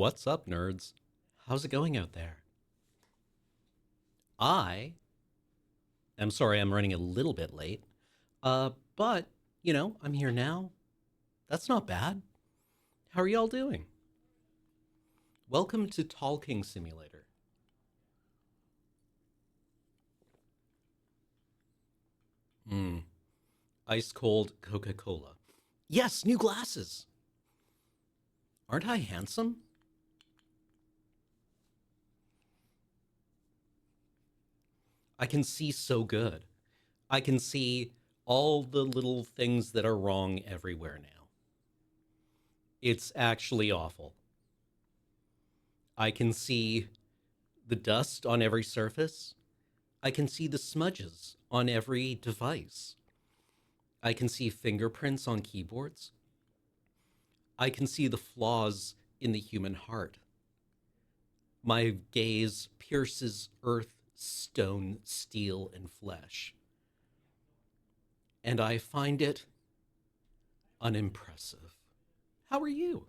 What's up, nerds? How's it going out there? I am sorry I'm running a little bit late. But, I'm here now. That's not bad. How are y'all doing? Welcome to Talking Simulator. Hmm. Ice cold Coca Cola. Yes, new glasses. Aren't I handsome? I can see so good. I can see all the little things that are wrong everywhere now. It's actually awful. I can see the dust on every surface. I can see the smudges on every device. I can see fingerprints on keyboards. I can see the flaws in the human heart. My gaze pierces earth, stone, steel, and flesh. And I find it unimpressive. How are you?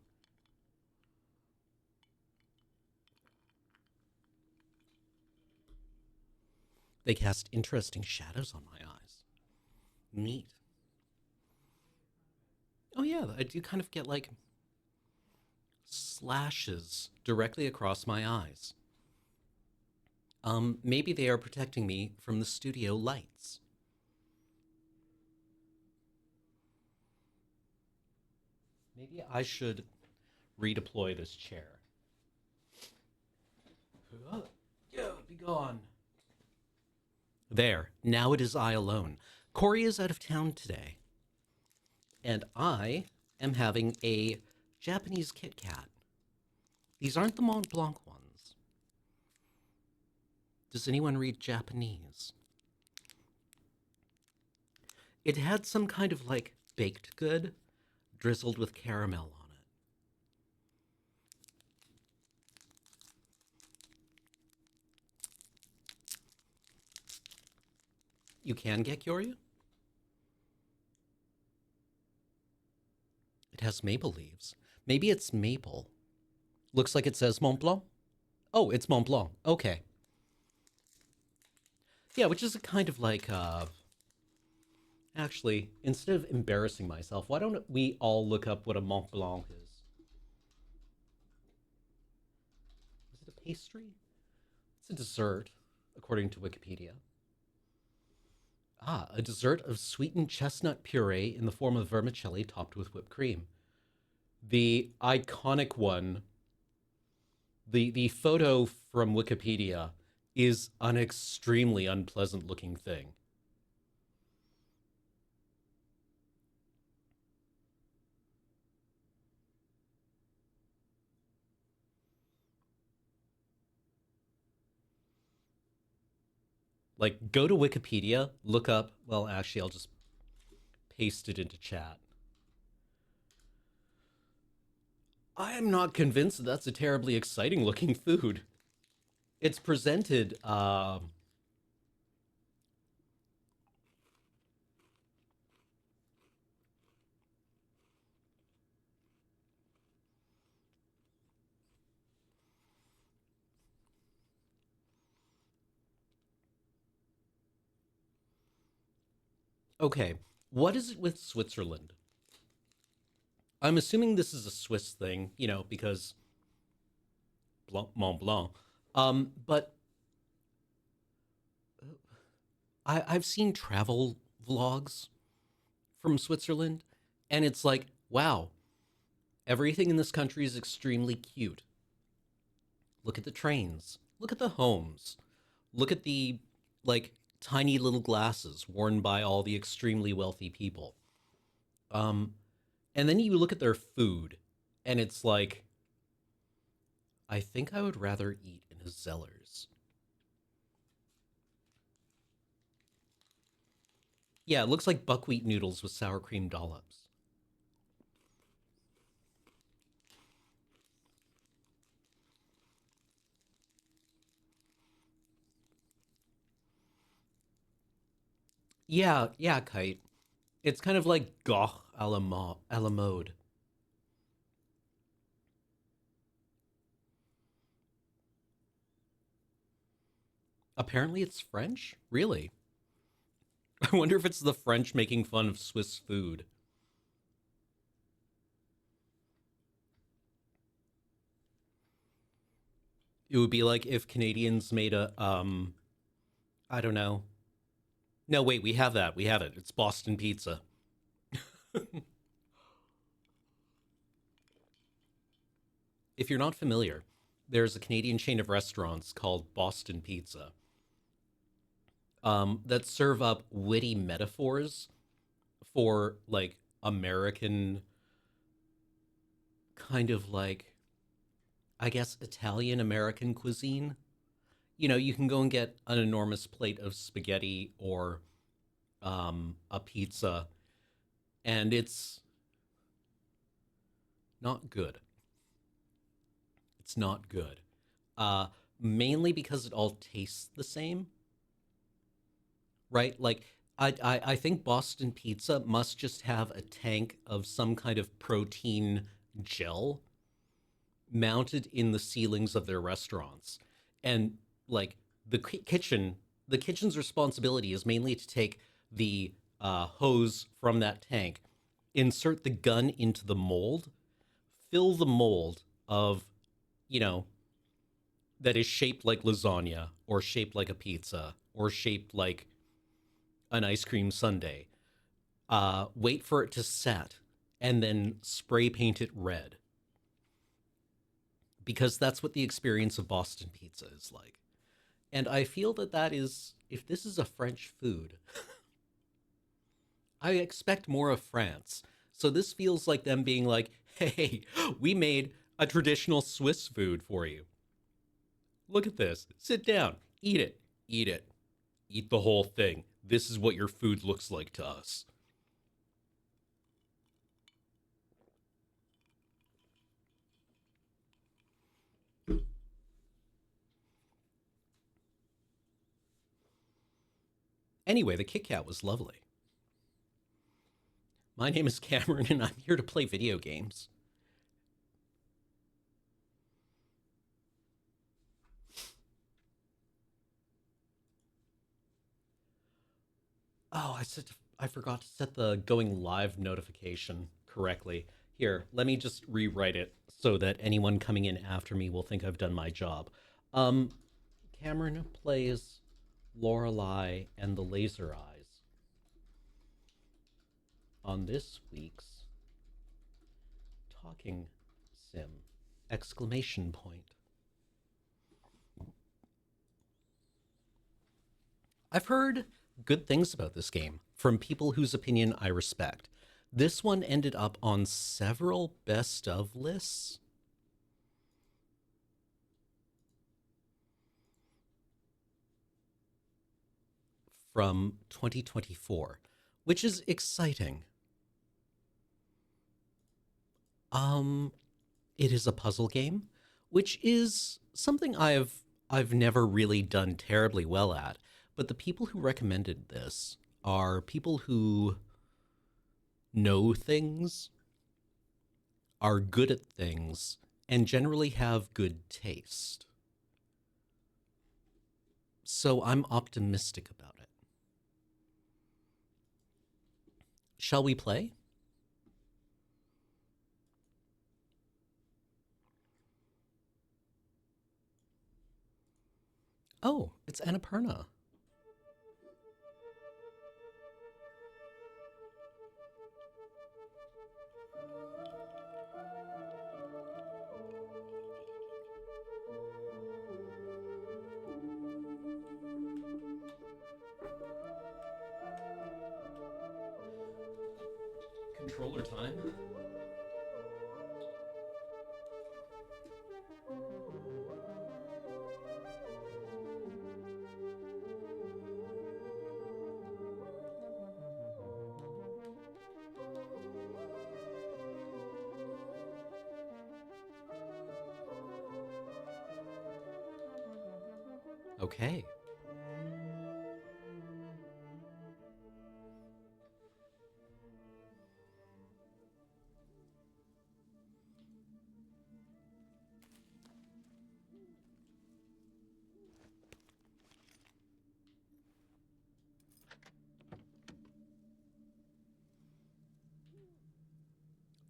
They cast interesting shadows on my eyes. Neat. Oh, yeah, I do kind of get like slashes directly across my eyes. Maybe they are protecting me from the studio lights. Maybe I should redeploy this chair. Yeah, be gone. There, now it is I alone. Corey is out of town today, and I am having a Japanese Kit Kat. These aren't the Mont Blanc ones. Does anyone read Japanese? It had some kind of like baked good drizzled with caramel on it. You can get Kyoryu? It has maple leaves. Maybe it's maple. Looks like it says Mont Blanc. Oh, it's Mont Blanc. Okay. Yeah, which is a kind of like, actually, instead of embarrassing myself, why don't we all look up what a Mont Blanc is? Is it a pastry? It's a dessert, according to Wikipedia. Ah, a dessert of sweetened chestnut puree in the form of vermicelli topped with whipped cream. The iconic one, the photo from Wikipedia is an extremely unpleasant looking thing. Like, go to Wikipedia, look up, well, actually, I'll just paste it into chat. I am not convinced that that's a terribly exciting looking food. It's presented, okay. What is it with Switzerland? I'm assuming this is a Swiss thing, because Mont Blanc. But I've seen travel vlogs from Switzerland, and it's like, wow, everything in this country is extremely cute. Look at the trains. Look at the homes. Look at the, like, tiny little glasses worn by all the extremely wealthy people. Um, and then you look at their food, and it's like, I think I would rather eat in a Zeller's. Yeah, it looks like buckwheat noodles with sour cream dollops. Yeah, yeah, Kite. It's kind of like goch a la mode. Apparently it's French? Really? I wonder if it's the French making fun of Swiss food. It would be like if Canadians made a I don't know. No, wait, we have that. We have it. It's Boston pizza. If you're not familiar, there's a Canadian chain of restaurants called Boston Pizza that serve up witty metaphors for like American kind of like, I guess, Italian American cuisine. You know, you can go and get an enormous plate of spaghetti or a pizza, and it's not good. It's not good. Uh, Mainly because it all tastes the same, right? Like, I think Boston Pizza must just have a tank of some kind of protein gel mounted in the ceilings of their restaurants. And like the kitchen's responsibility is mainly to take the hose from that tank, insert the gun into the mold, fill the mold of, you know, that is shaped like lasagna or shaped like a pizza or shaped like an ice cream sundae. Wait for it to set and then spray paint it red, because that's what the experience of Boston pizza is like. And I feel that that is, if this is a French food, I expect more of France. So this feels like them being like, hey, we made a traditional Swiss food for you. Look at this. Sit down. Eat it. Eat it. Eat the whole thing. This is what your food looks like to us. Anyway, the Kit Kat was lovely. My name is Cameron, and I'm here to play video games. Oh, I forgot to set the going live notification correctly. Here, let me just rewrite it so that anyone coming in after me will think I've done my job. Um, Cameron plays Lorelei and the Laser Eyes on this week's Talking Sim! Exclamation point. I've heard good things about this game from people whose opinion I respect. This one ended up on several best of lists from 2024, which is exciting. Um, it is a puzzle game, which is something I've never really done terribly well at. But the people who recommended this are people who know things, are good at things, and generally have good taste. So I'm optimistic about it. Shall we play? Oh, it's Annapurna. Controller time. Okay.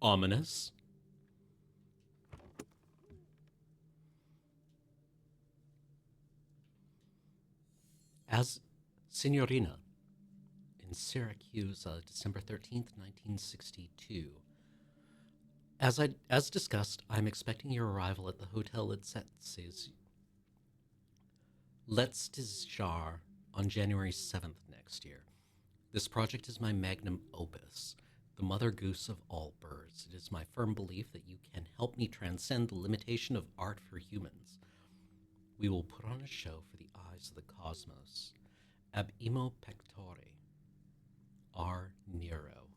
Ominous. As Signorina in Syracuse, December 13th, 1962. As discussed, I'm expecting your arrival at the Hotel Let's Disjar on January 7th next year. This project is my magnum opus, the mother goose of all birds. It is my firm belief that you can help me transcend the limitation of art for humans. We will put on a show for the eyes of the cosmos. Ab imo pectore. R. Nero.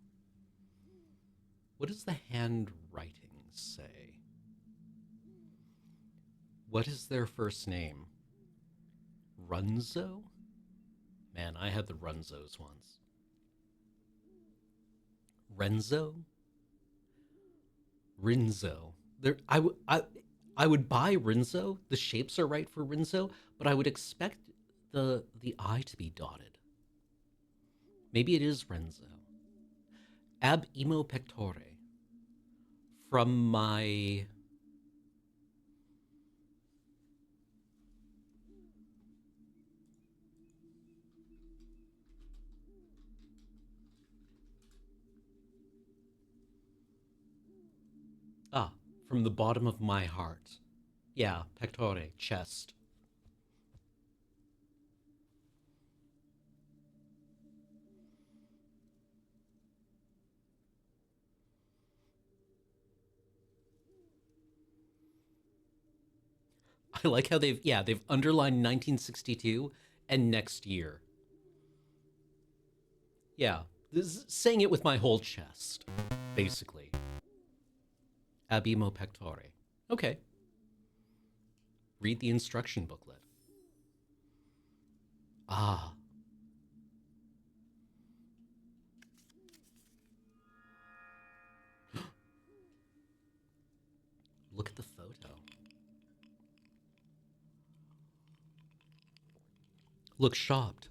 What does the handwriting say? What is their first name? Runzo? Man, I had the Runzos once. Renzo? Rinzo. I would buy Rinzo. The shapes are right for Rinzo, but I would expect the I to be dotted. Maybe it is Renzo. Ab imo pectore. From my from the bottom of my heart. Yeah, pectore, chest. I like how they've underlined 1962 and next year. Yeah, this is saying it with my whole chest, basically. Abimo pectore. Okay. Read the instruction booklet. Ah. Look at the photo. Look shocked.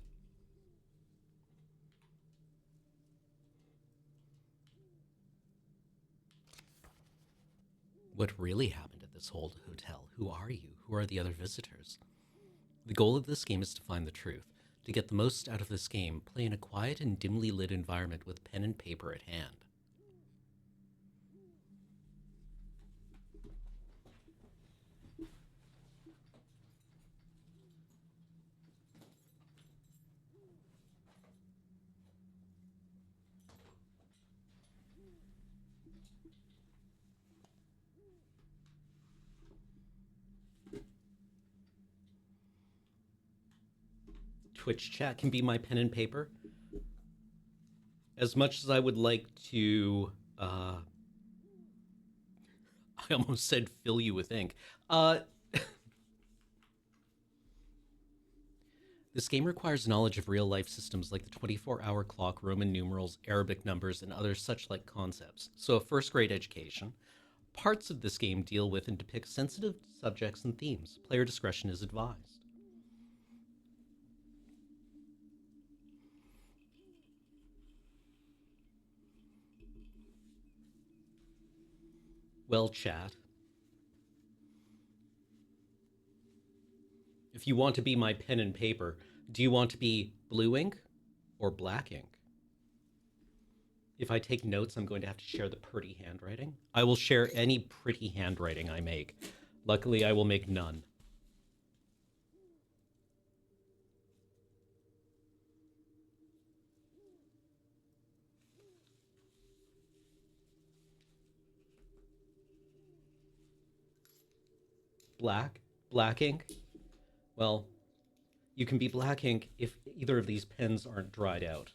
What really happened at this old hotel? Who are you? Who are the other visitors? The goal of this game is to find the truth. To get the most out of this game, play in a quiet and dimly lit environment with pen and paper at hand. Twitch chat can be my pen and paper. As much as I would like to, I almost said fill you with ink. This game requires knowledge of real-life systems like the 24-hour clock, Roman numerals, Arabic numbers, and other such-like concepts. So a first-grade education. Parts of this game deal with and depict sensitive subjects and themes. Player discretion is advised. Well, chat, if you want to be my pen and paper, do you want to be blue ink or black ink? If I take notes, I'm going to have to share the pretty handwriting. I will share any pretty handwriting I make. Luckily, I will make none. Black ink. Well, you can be black ink if either of these pens aren't dried out.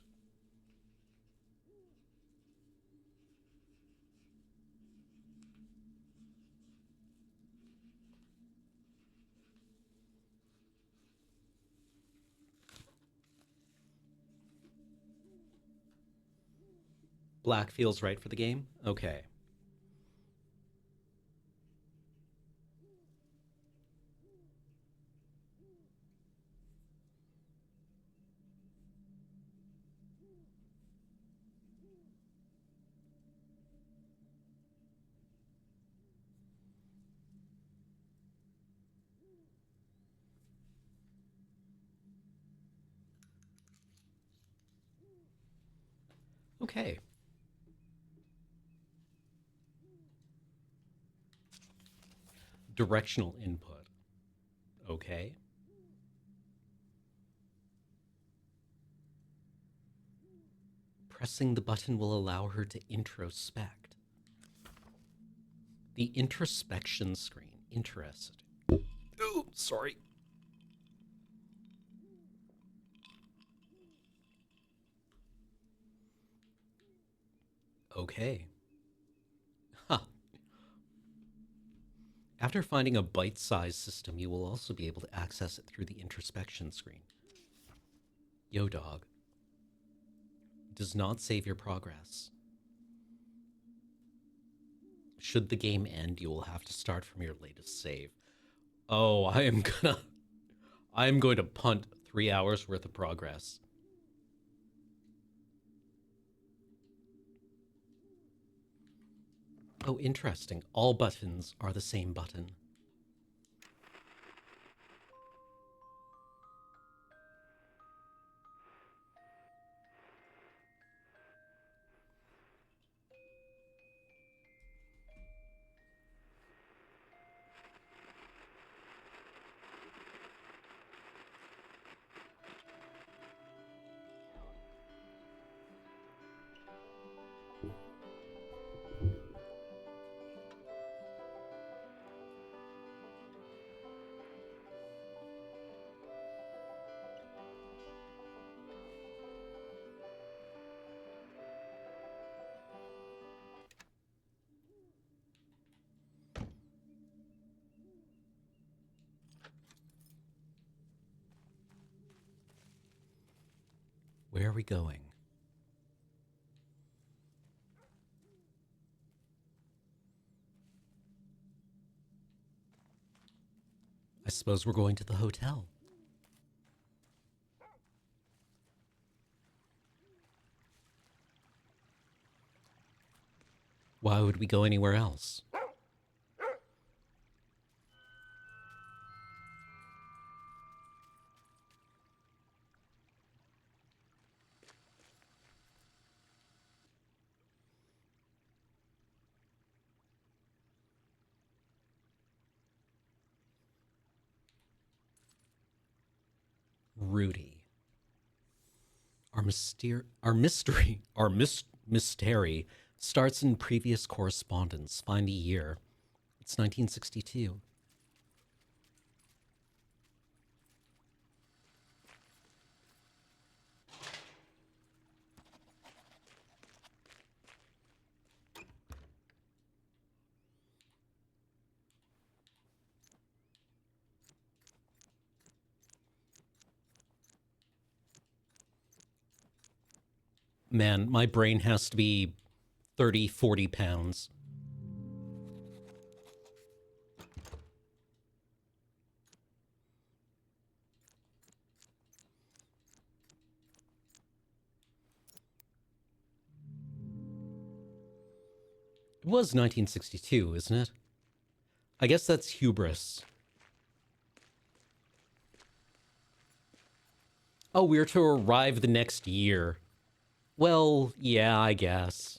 Black feels right for the game? Okay. Okay. Directional input. Okay. Pressing the button will allow her to introspect. The introspection screen. Interesting. Oh, sorry. Okay. Huh. After finding a bite-sized system, you will also be able to access it through the introspection screen. Yo, dog. Does not save your progress. Should the game end, you will have to start from your latest save. Oh, I'm going to punt 3 hours worth of progress. Oh, interesting. All buttons are the same button. Where are we going? I suppose we're going to the hotel. Why would we go anywhere else? Rudy. Mystery starts in previous correspondence. Find the year. It's 1962. Man, my brain has to be 30, 40 pounds. It was 1962, isn't it? I guess that's hubris. Oh, we're to arrive the next year. Well, yeah, I guess.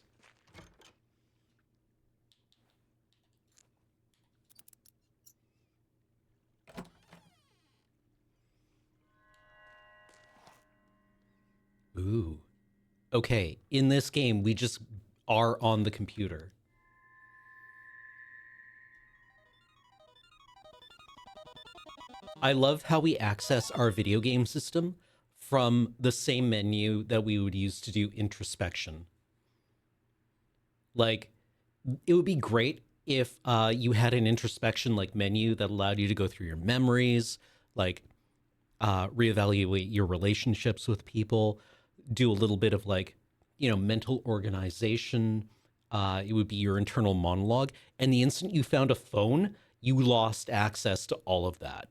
Ooh. Okay, in this game, we just are on the computer. I love how we access our video game system from the same menu that we would use to do introspection. Like, it would be great if you had an introspection like menu that allowed you to go through your memories, like reevaluate your relationships with people, do a little bit of like, mental organization. It would be your internal monologue. And the instant you found a phone, you lost access to all of that.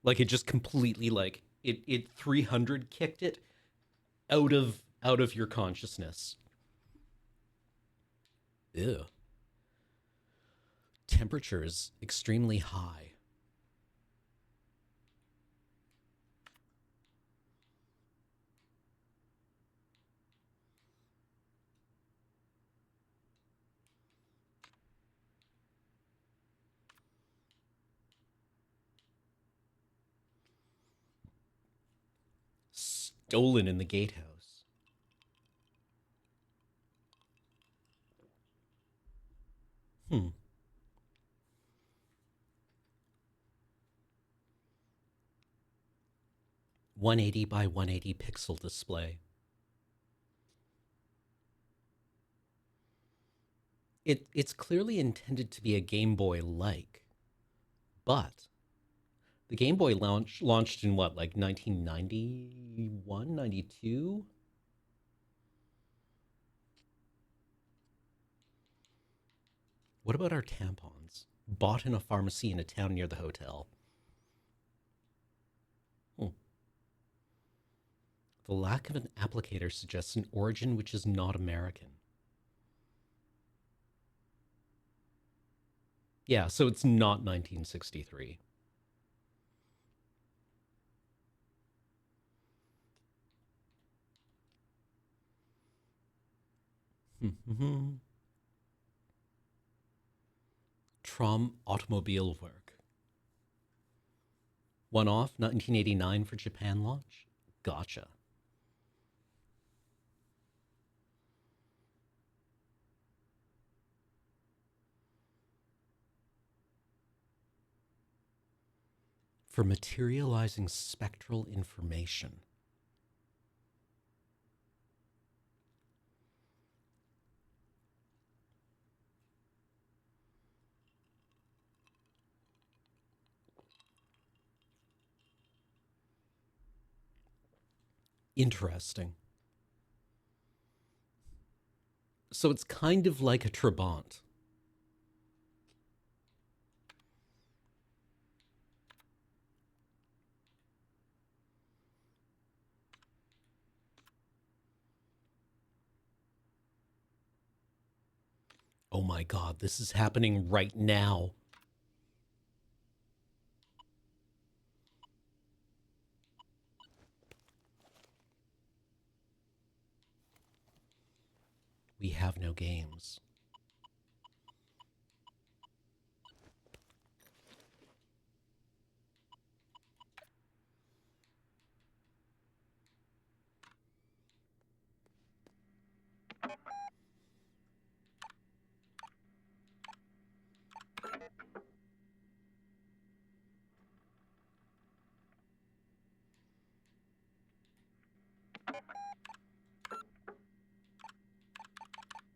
Like it just completely like it 300 kicked it out of your consciousness. Ew. Temperature is extremely high. stolen in the gatehouse. 180 by 180 pixel display. It's clearly intended to be a Game Boy like, but the Game Boy launched in what, like 1991, 92? What about our tampons? Bought in a pharmacy in a town near the hotel. Hmm. The lack of an applicator suggests an origin which is not American. Yeah, so it's not 1963. Trom Automobile Work. One off, 1989 for Japan launch? Gotcha. For materializing spectral information. Interesting. So it's kind of like a Trabant. Oh my god, this is happening right now. We have no games.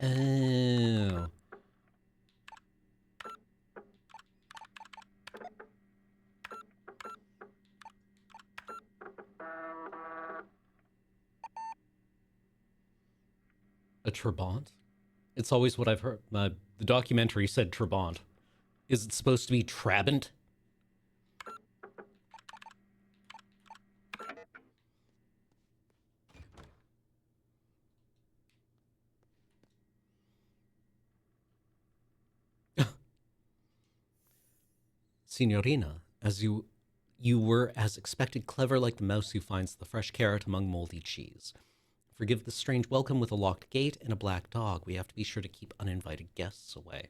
Oh. A Trabant? It's always what I've heard. The documentary said Trabant. Is it supposed to be Trabant? Signorina, as you were as expected clever like the mouse who finds the fresh carrot among moldy cheese. Forgive the strange welcome with a locked gate and a black dog. We have to be sure to keep uninvited guests away.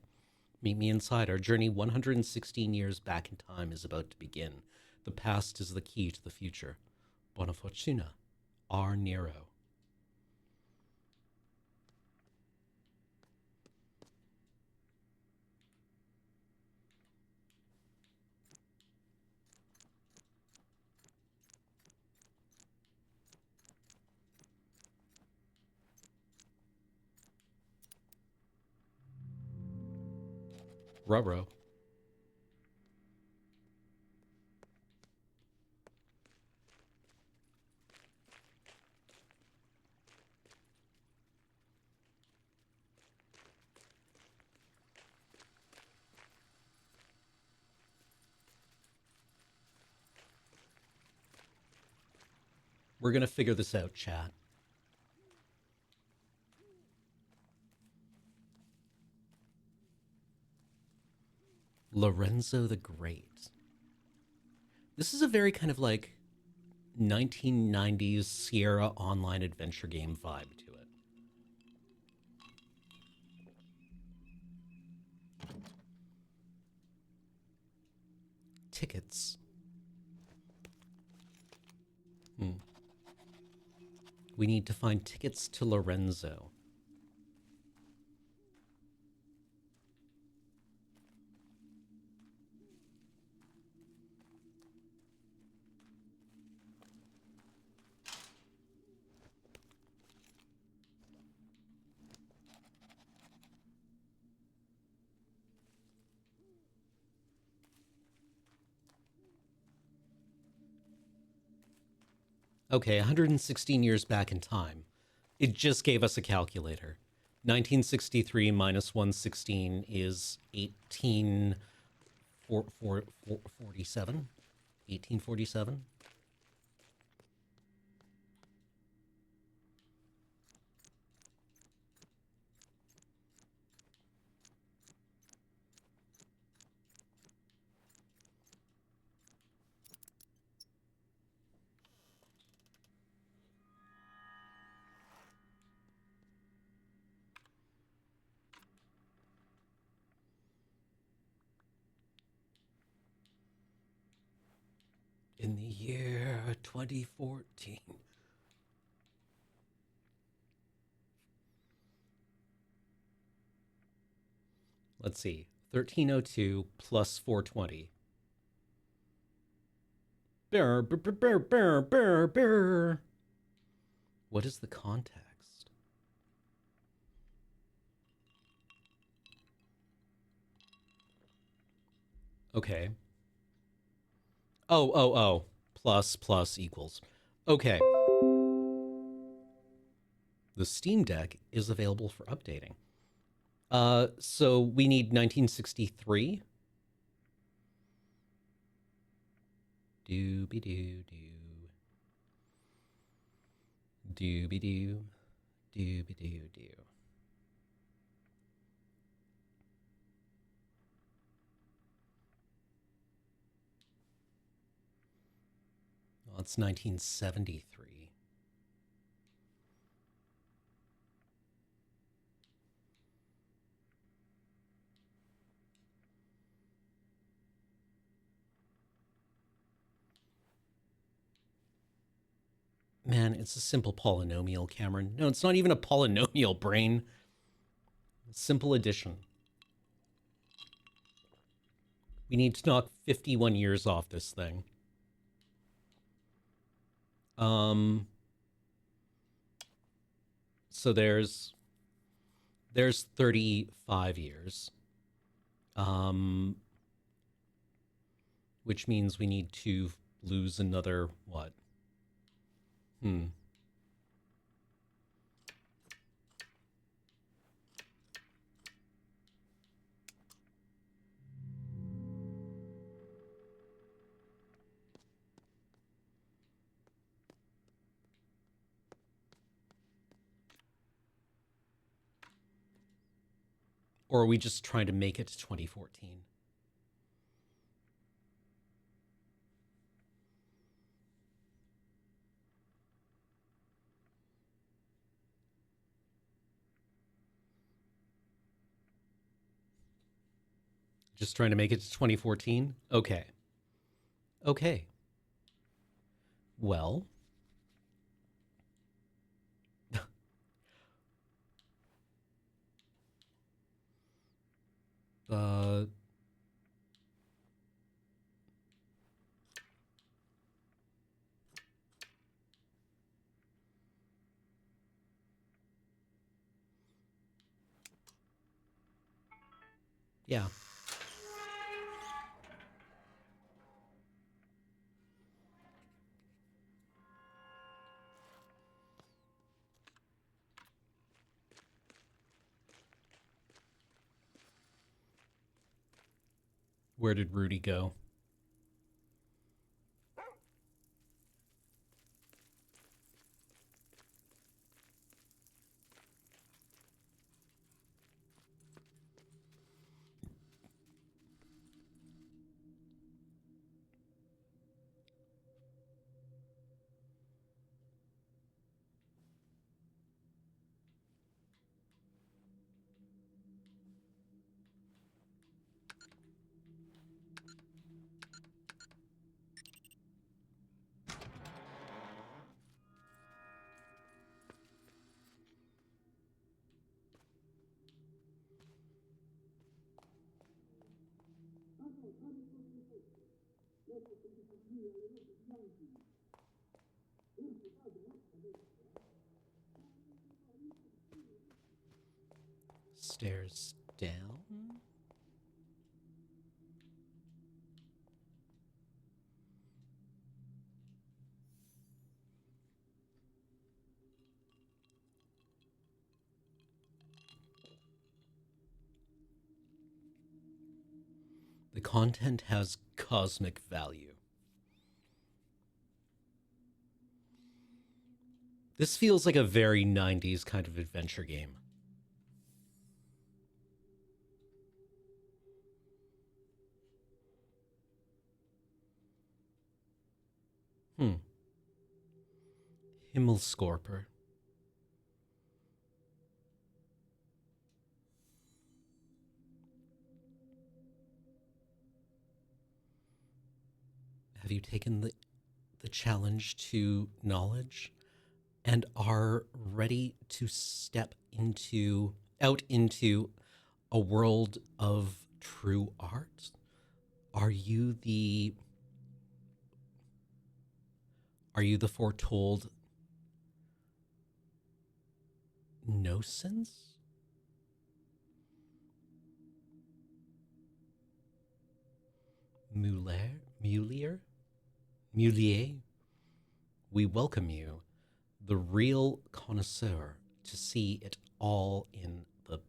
Meet me inside. Our journey 116 years back in time is about to begin. The past is the key to the future. Buona fortuna. R. Nero. Ruh-roh. We're going to figure this out, chat. Lorenzo the Great. This is a very kind of like 1990s Sierra online adventure game vibe to it. Tickets. We need to find tickets to Lorenzo. Okay, 116 years back in time. It just gave us a calculator. 1963 minus 116 is 1847. 1847. In the year 2014. Let's see. 1302 plus 420. Bear, bear, bear, bear, bear, bear. What is the context? Okay. Oh. Plus equals. Okay. The Steam Deck is available for updating. So we need 1963. Dooby-doo doo. Dooby-doo. Dooby-doo doo. Well, it's 1973. Man, it's a simple polynomial, Cameron. No, it's not even a polynomial, brain. Simple addition. We need to knock 51 years off this thing. So there's 35 years. Which means we need to lose another what? Or are we just trying to make it to 2014? Just trying to make it to 2014? Okay. Okay. Well. Yeah. Where did Rudy go? Stairs down. The content has cosmic value. This feels like a very 90s kind of adventure game. Himmelskorper. Have you taken the challenge to knowledge and are ready to step out into a world of true art? Are you the foretold Nosens? Mulier? We welcome you, the real connoisseur, to see it all in the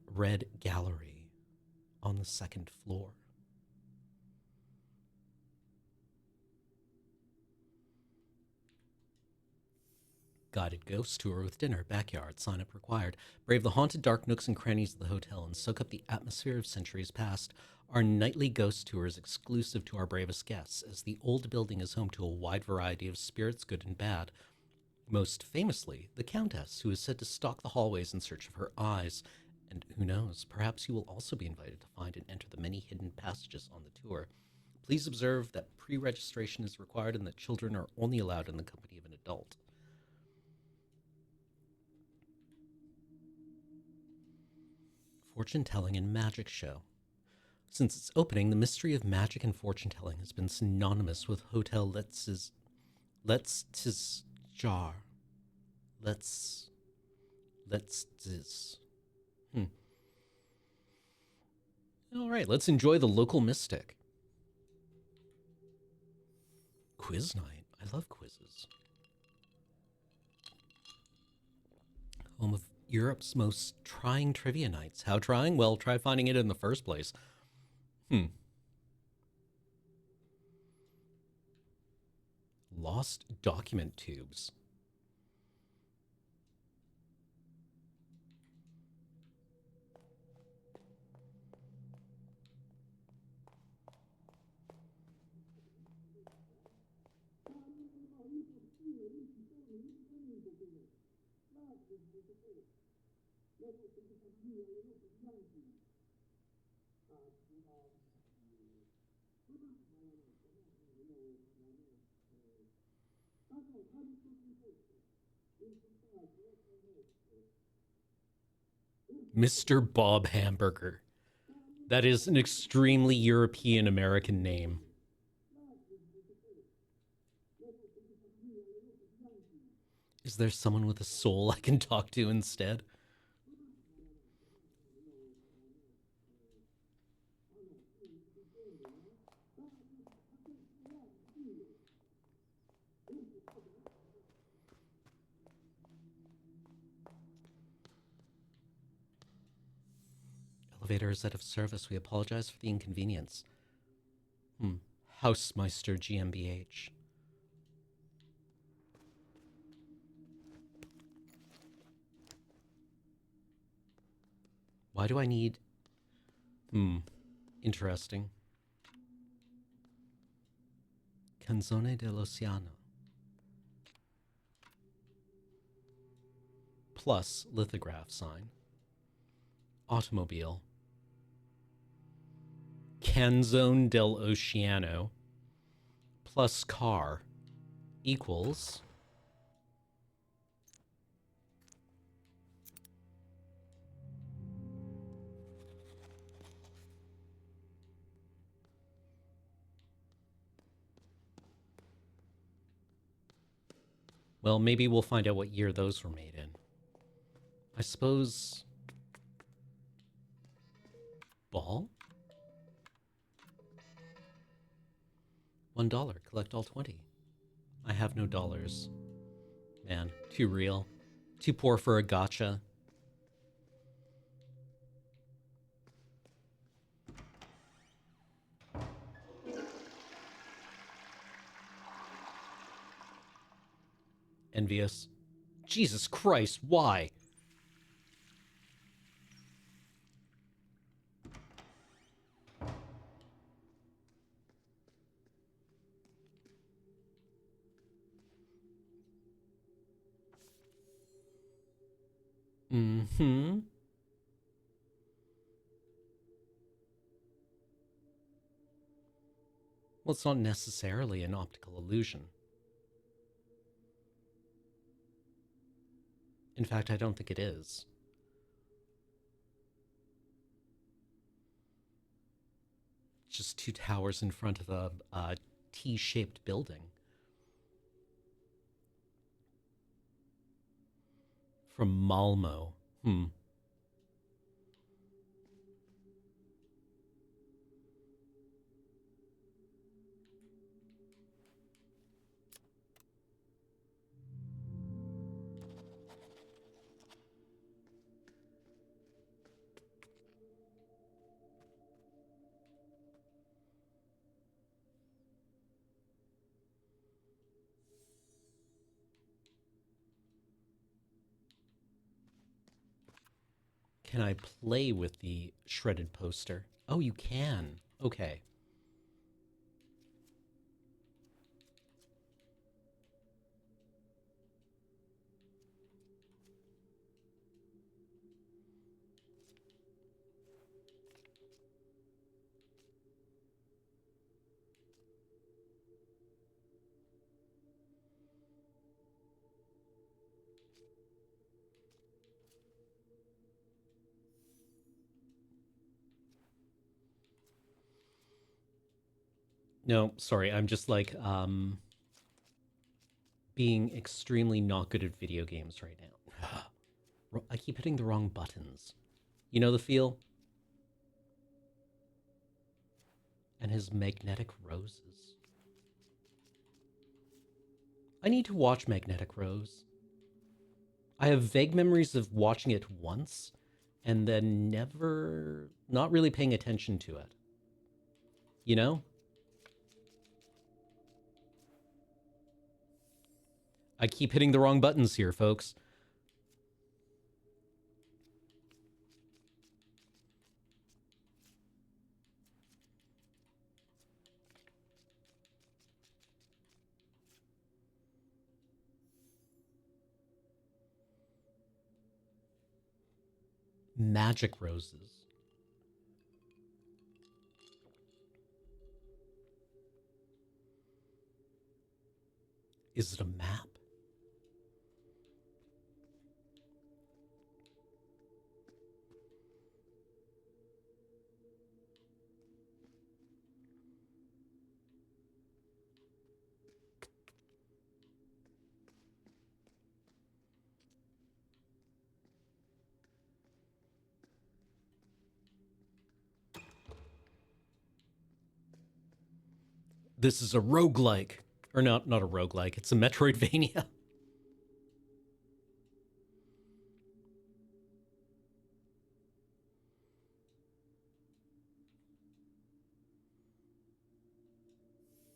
red gallery on the second floor. Guided ghost tour with dinner, backyard, sign up required. Brave the haunted dark nooks and crannies of the hotel and soak up the atmosphere of centuries past. Our nightly ghost tour is exclusive to our bravest guests, as the old building is home to a wide variety of spirits, good and bad. Most famously, the Countess, who is said to stalk the hallways in search of her eyes. And who knows, perhaps you will also be invited to find and enter the many hidden passages on the tour. Please observe that pre-registration is required and that children are only allowed in the company of an adult. Fortune-telling and magic show. Since its opening, the mystery of magic and fortune-telling has been synonymous with Hotel Let's Jar. Let's Tis. All right, let's enjoy the local mystic. Quiz night. I love quizzes. Home of Europe's most trying trivia nights. How trying? Well, try finding it in the first place. Lost document tubes. Mr. Bob Hamburger. That is an extremely European American name. Is there someone with a soul I can talk to instead? Elevator is out of service. We apologize for the inconvenience. Hausmeister GmbH. Why do I need... Interesting. Canzone dell'Oceano. Plus lithograph sign. Automobile. Canzone dell'Oceano. Plus car. Equals... Well, maybe we'll find out what year those were made in. I suppose... Ball? $1. Collect all 20. I have no dollars. Man, too real. Too poor for a gotcha. Envious. Jesus Christ, why? Mm-hmm. Well, it's not necessarily an optical illusion. In fact, I don't think it is. It's just two towers in front of a T-shaped building. From Malmo. Can I play with the shredded poster? Oh, you can. Okay. No, sorry. I'm just like being extremely not good at video games right now. I keep hitting the wrong buttons. You know the feel? And his magnetic roses. I need to watch Magnetic Rose. I have vague memories of watching it once and then never, not really paying attention to it. You know? I keep hitting the wrong buttons here, folks. Magic roses. Is it a map? This is a roguelike. Or not a roguelike, it's a Metroidvania.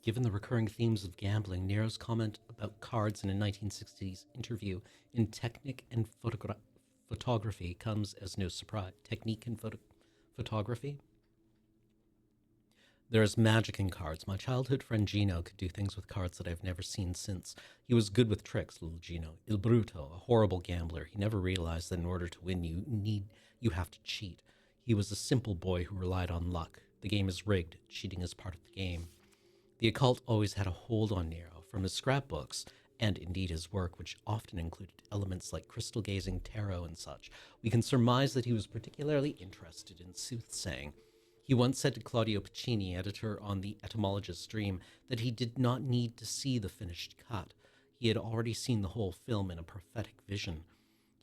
Given the recurring themes of gambling, Nero's comment about cards in a 1960s interview in Technic and Photography comes as no surprise. Technique and photography? There's magic in cards. My childhood friend Gino could do things with cards that I've never seen since. He was good with tricks, little Gino. Il Bruto, a horrible gambler. He never realized that in order to win, you have to cheat. He was a simple boy who relied on luck. The game is rigged. Cheating is part of the game. The occult always had a hold on Nero, from his scrapbooks, and indeed his work, which often included elements like crystal gazing, tarot, and such. We can surmise that he was particularly interested in soothsaying. He once said to Claudio Piccini, editor on the Etymologist's Dream, that he did not need to see the finished cut. he had already seen the whole film in a prophetic vision.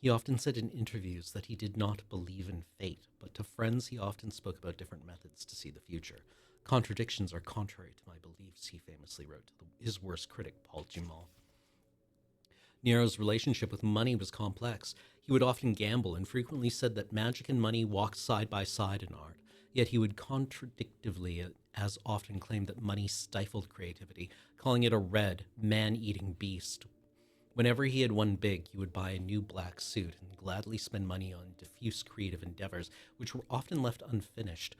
He often said in interviews that he did not believe in fate, but to friends he often spoke about different methods to see the future. Contradictions are contrary to my beliefs, he famously wrote to his worst critic, Paul Jumal. Nero's relationship with money was complex. He would often gamble and frequently said that magic and money walked side by side in art. Yet he would contradictively as often claim that money stifled creativity, calling it a red, man-eating beast. Whenever he had won big, he would buy a new black suit and gladly spend money on diffuse creative endeavors, which were often left unfinished.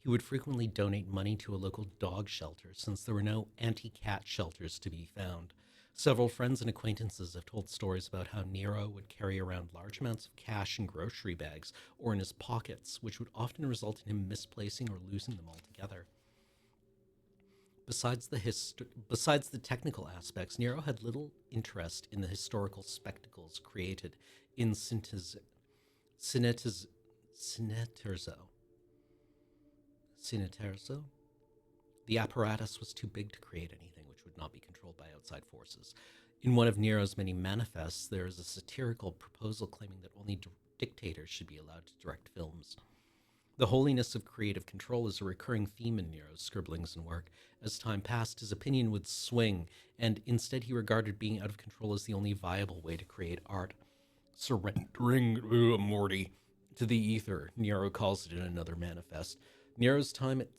He would frequently donate money to a local dog shelter, since there were no anti-cat shelters to be found. Several friends and acquaintances have told stories about how Nero would carry around large amounts of cash in grocery bags or in his pockets, which would often result in him misplacing or losing them altogether. Besides the technical aspects, Nero had little interest in the historical spectacles created in Cineterzo. Cineterzo? The apparatus was too big to create anything which would not be controlled by outside forces. In one of Nero's many manifests, there is a satirical proposal claiming that only dictators should be allowed to direct films. The holiness of creative control is a recurring theme in Nero's scribblings and work. As time passed, his opinion would swing, and instead he regarded being out of control as the only viable way to create art. Surrendering, Morty, to the ether, Nero calls it in another manifest. Nero's time at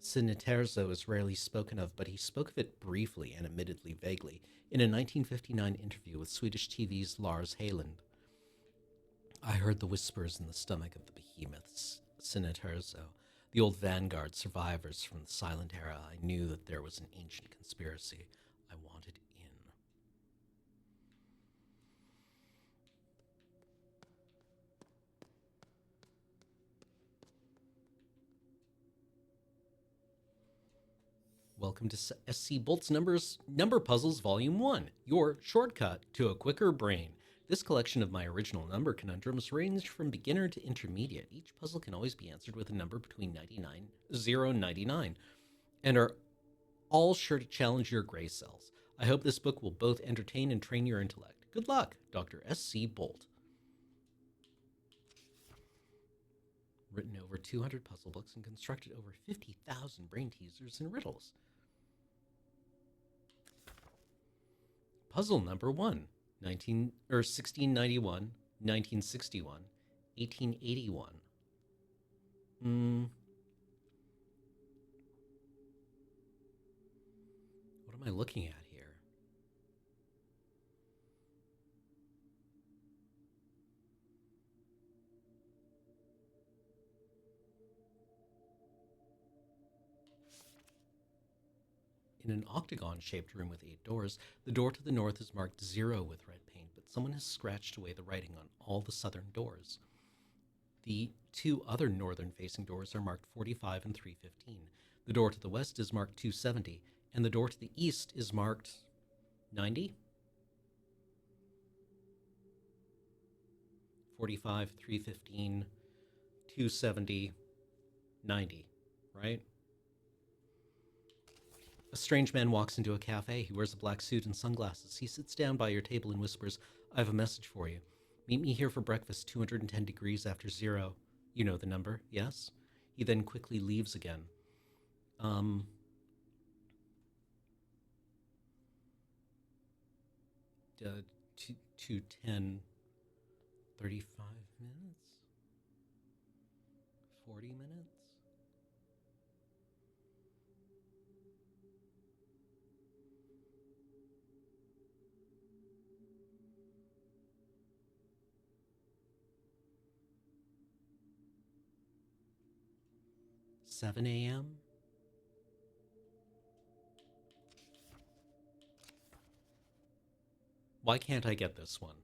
Cineterzo is rarely spoken of, but he spoke of it briefly and admittedly vaguely in a 1959 interview with Swedish TV's Lars Haaland. I heard the whispers in the stomach of the behemoths, Cineterzo, the old vanguard survivors from the silent era. I knew that there was an ancient conspiracy. I wanted in. Welcome to SC Bolt's Number Puzzles Volume 1, your shortcut to a quicker brain. This collection of my original number conundrums range from beginner to intermediate. Each puzzle can always be answered with a number between 0 and 99, and are all sure to challenge your gray cells. I hope this book will both entertain and train your intellect. Good luck, Dr. S.C. Bolt. Written over 200 puzzle books and constructed over 50,000 brain teasers and riddles. Puzzle number 1. 1691, 1961, 1881. What am I looking at here? In an octagon-shaped room with 8 doors, the door to the north is marked 0 with red paint, but someone has scratched away the writing on all the southern doors. The 2 other northern-facing doors are marked 45 and 315. The door to the west is marked 270, and the door to the east is marked 90? 45, 315, 270, 90, right? A strange man walks into a cafe. He wears a black suit and sunglasses. He sits down by your table and whispers, I have a message for you. Meet me here for breakfast, 210 degrees after 0. You know the number, yes? He then quickly leaves again. 210, 35 minutes? 40 minutes? $7 a.m.? Why can't I get this one?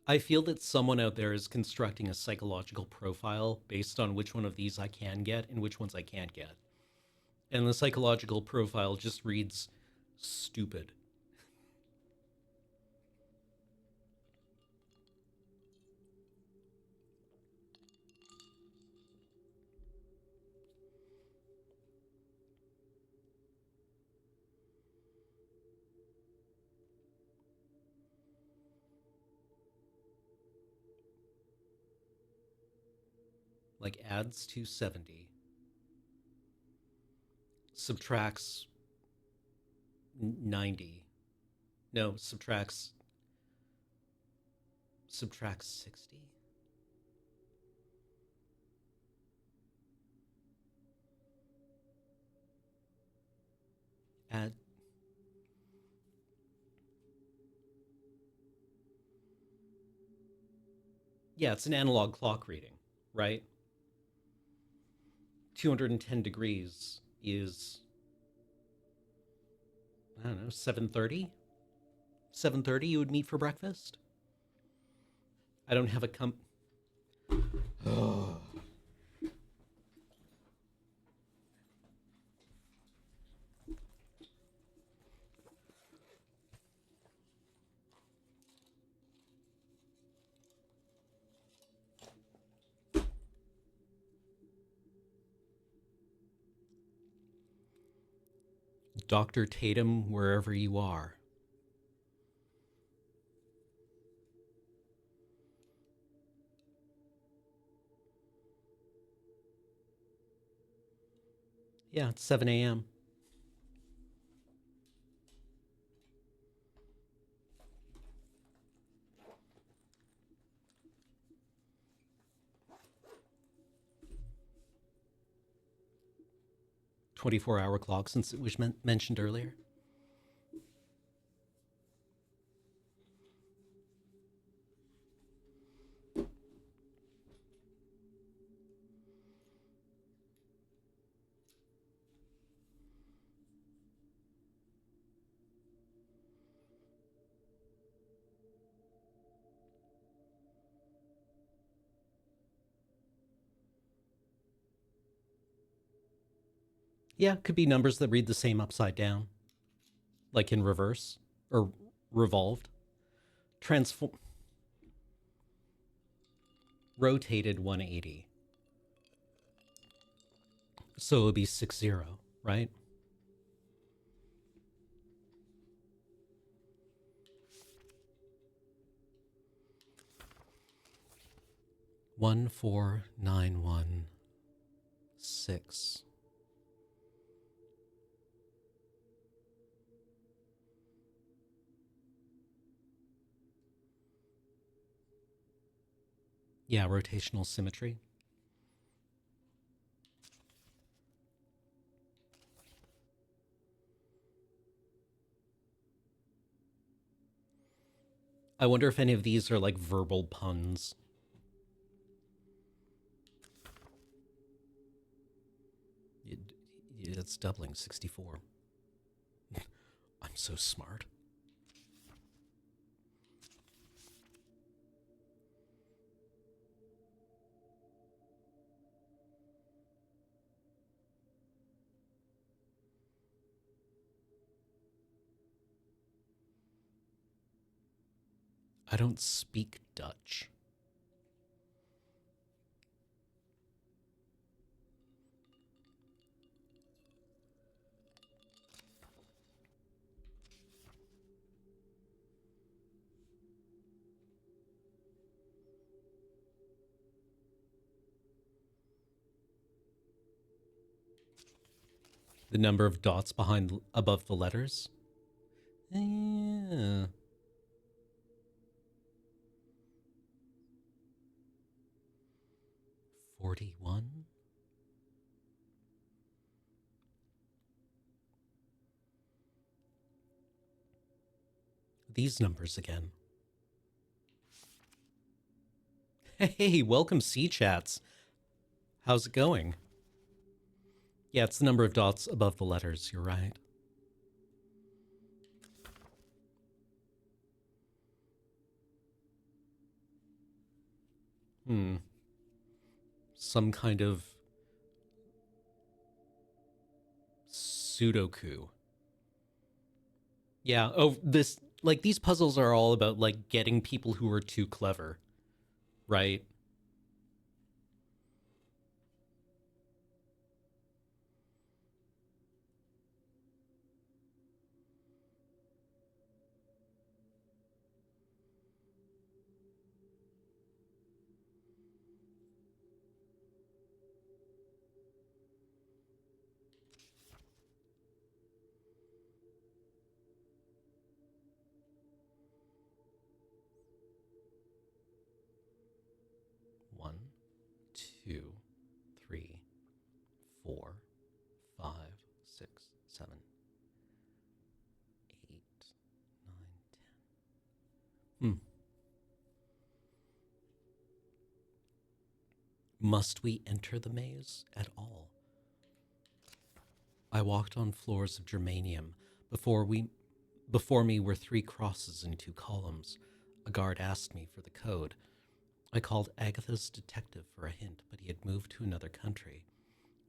I feel that someone out there is constructing a psychological profile based on which one of these I can get and which ones I can't get. And the psychological profile just reads stupid. like adds 270, subtracts 90. No, subtracts 60. Add Yeah, it's an analog clock reading, right? 210 degrees is, I don't know, 7:30. 7:30 you would meet for breakfast. I don't have a Dr. Tatum, wherever you are. Yeah, it's 7 a.m. 24-hour clock since it was mentioned earlier. Yeah, could be numbers that read the same upside down, like in reverse or revolved. Transform Rotated 180. So it would be 60, right? One, 4, 9, 1, 6. Yeah, rotational symmetry. I wonder if any of these are like verbal puns. It's doubling 64. I'm so smart. I don't speak Dutch. The number of dots above the letters. Yeah. 41. These numbers again. Hey, welcome, C Chats. How's it going? Yeah, it's the number of dots above the letters. You're right. Some kind of Sudoku. Yeah. Oh, these puzzles are all about like getting people who are too clever, right? Must we enter the maze at all? I walked on floors of germanium. Before me were 3 crosses and 2 columns. A guard asked me for the code. I called Agatha's detective for a hint, but he had moved to another country.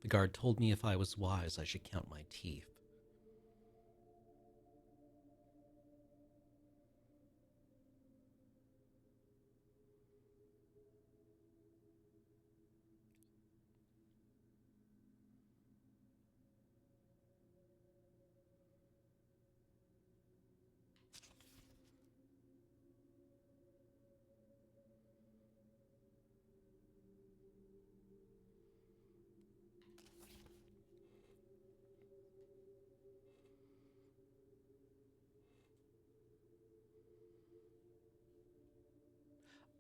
The guard told me if I was wise, I should count my teeth.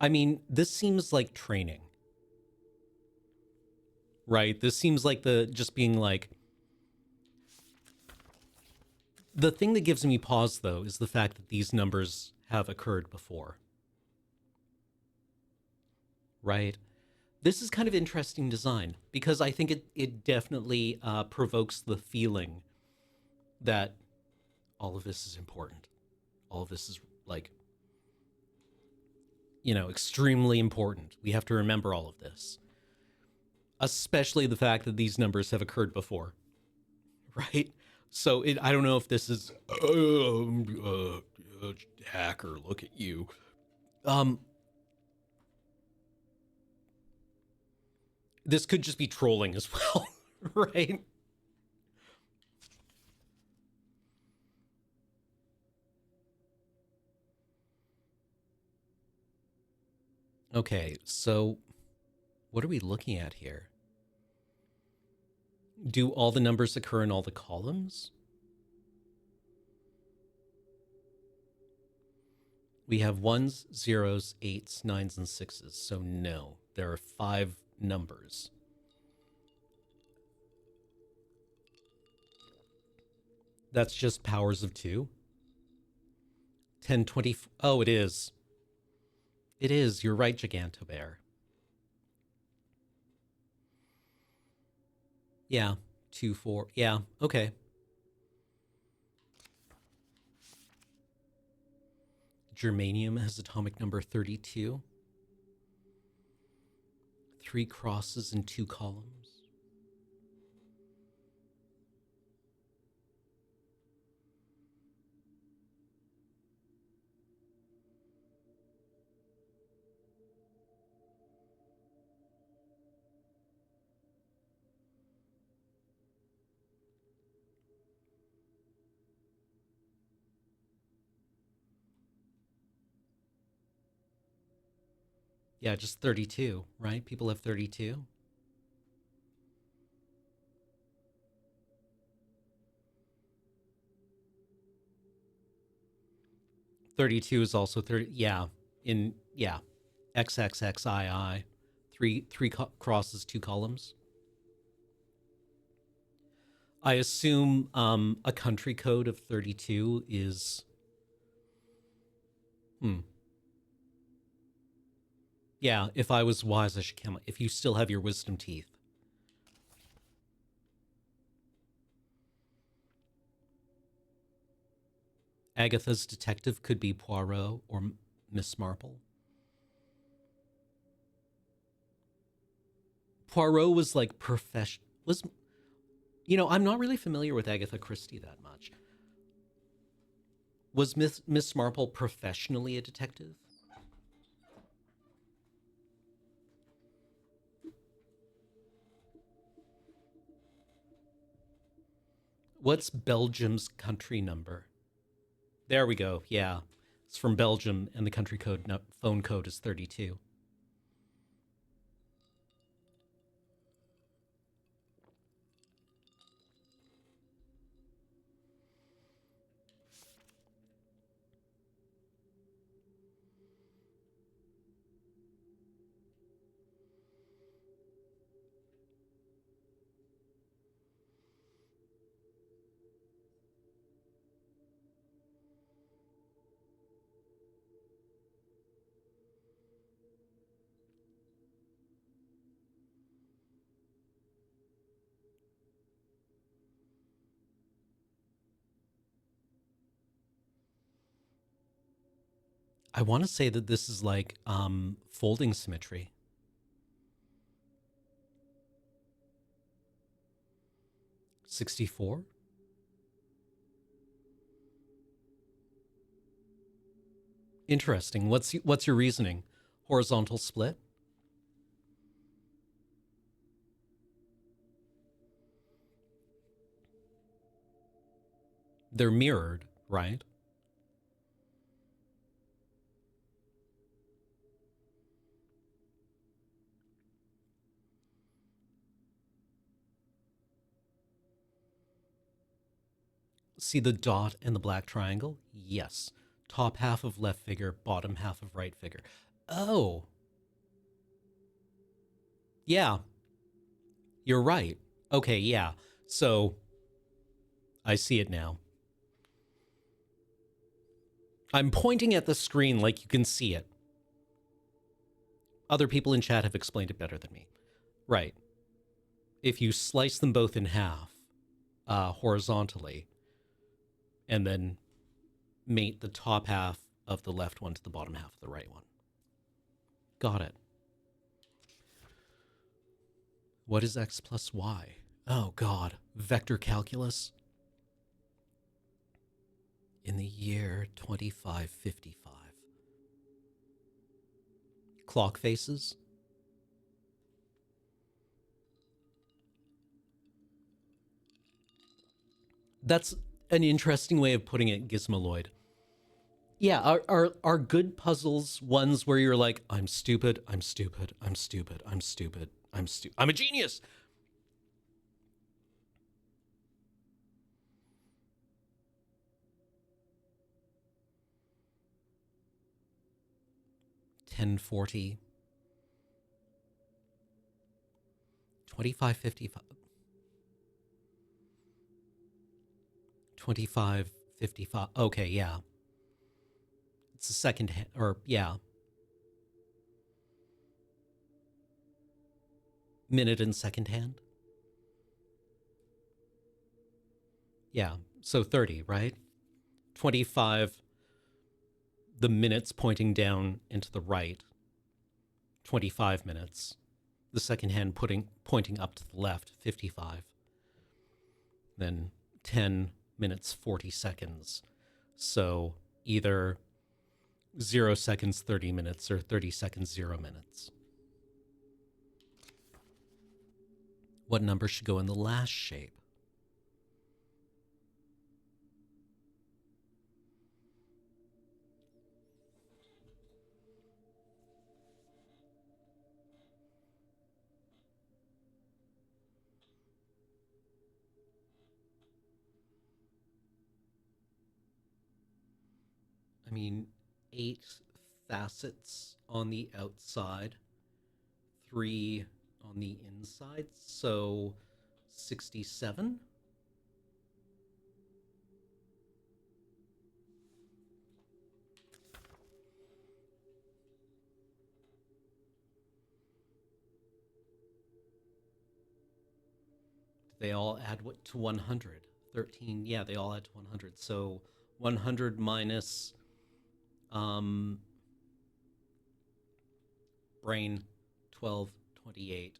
I mean, this seems like training, right? This seems like the just being like, the thing that gives me pause, though, is the fact that these numbers have occurred before, right? This is kind of interesting design because I think it definitely provokes the feeling that all of this is important. All of this is like, extremely important. We have to remember all of this, especially the fact that these numbers have occurred before, right? So I don't know if this is hacker. Look at you. Um, this could just be trolling as well, right? Okay, so what are we looking at here? Do all the numbers occur in all the columns? We have ones, zeros, eights, nines, and sixes. So no, there are 5 numbers. That's just powers of 2. 10, 20. Oh, it is. It is. You're right, Gigantobear. Yeah. 2, 4. Yeah. Okay. Germanium has atomic number 32. 3 crosses and 2 columns. Yeah, just 32, right? People have 32. 32 is also 30. Yeah. Yeah. XXXII. Three crosses, 2 columns. I assume a country code of 32 is. Yeah, if I was wise, I should count. If you still have your wisdom teeth. Agatha's detective could be Poirot or Miss Marple. Poirot was like I'm not really familiar with Agatha Christie that much. Was Miss Marple professionally a detective? What's Belgium's country number? There we go. Yeah. It's from Belgium, and the country code phone code is 32. I want to say that this is like folding symmetry. $64. Interesting. What's your reasoning? Horizontal split? They're mirrored, right? See the dot and the black triangle? Yes. Top half of left figure, bottom half of right figure. Oh, yeah, you're right. Okay, yeah. So I see it now. I'm pointing at the screen like you can see it. Other people in chat have explained it better than me. Right. If you slice them both in half horizontally and then mate the top half of the left one to the bottom half of the right one. Got it. What is x plus y? Oh, God. Vector calculus? In the year 2555. Clock faces? That's an interesting way of putting it, Gizmoloid. Yeah, are good puzzles ones where you're like, I'm stupid, I'm stupid, I'm stupid, I'm stupid, I'm a genius. $10.40. 25.55. 25.55. Okay, yeah. It's the second hand, or yeah. Minute and second hand. Yeah, so 30, right? 25, the minutes pointing down into the right. 25 minutes. The second hand pointing up to the left, 55. Then 10 minutes, 40 seconds. So either 0 seconds, 30 minutes, or 30 seconds, 0 minutes. What number should go in the last shape? I mean, 8 facets on the outside, 3 on the inside, so 67. They all add what to 100? 13. Yeah, they all add to 100. So 100 minus brain 12, 28,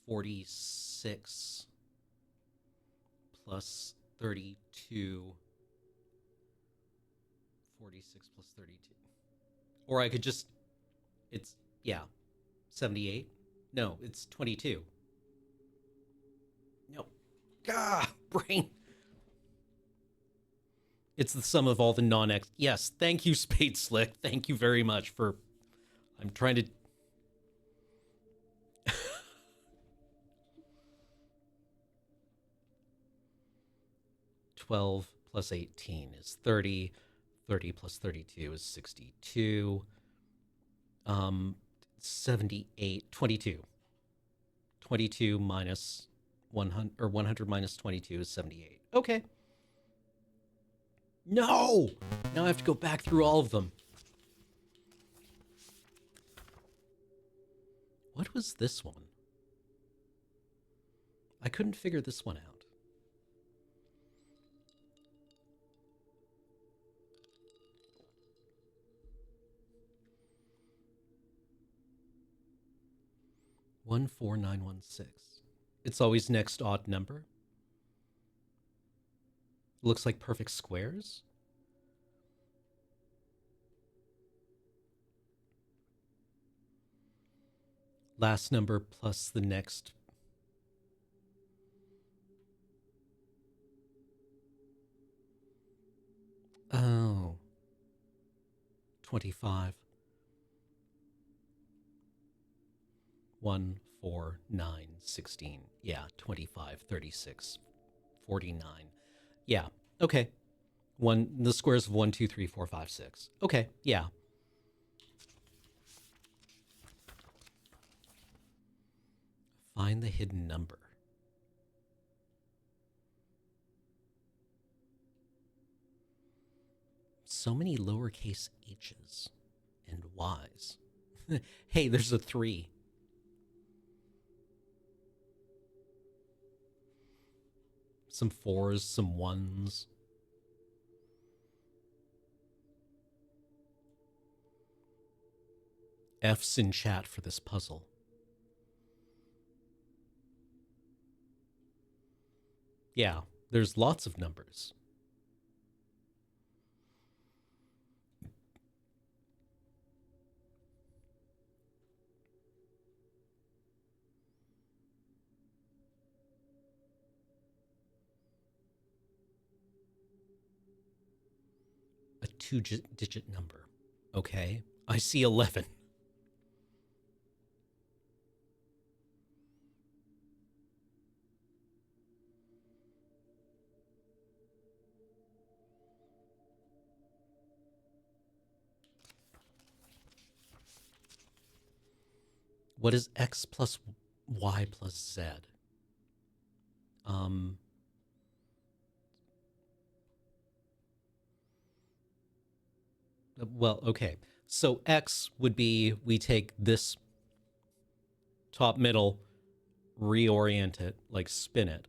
46 plus 32, 46 plus 32. Or I could just, it's, yeah, 78. No, it's 22. No. Ah, brain. It's the sum of all the non-X. Yes, thank you, Spade Slick. Thank you very much for, I'm trying to 12 plus 18 is 30. 30 plus 32 is 62. 78, 22. 22 minus 100, or 100 minus 22 is 78. Okay. No! Now I have to go back through all of them. What was this one? I couldn't figure this one out. 14916. It's always next odd number. Looks like perfect squares. Last number plus the next. Oh. 25. 1, 4, 9, 16. Yeah, 25, 36, 49. Yeah, okay. The squares of 1, 2, 3, 4, 5, 6. Okay, yeah. Find the hidden number. So many lowercase h's and y's. Hey, there's a 3. Some 4s, some 1s. F's in chat for this puzzle. Yeah, there's lots of numbers. A 2-digit number. Okay, I see 11. What is x plus y plus z? Well, okay. So x would be, we take this top middle, reorient it, like spin it.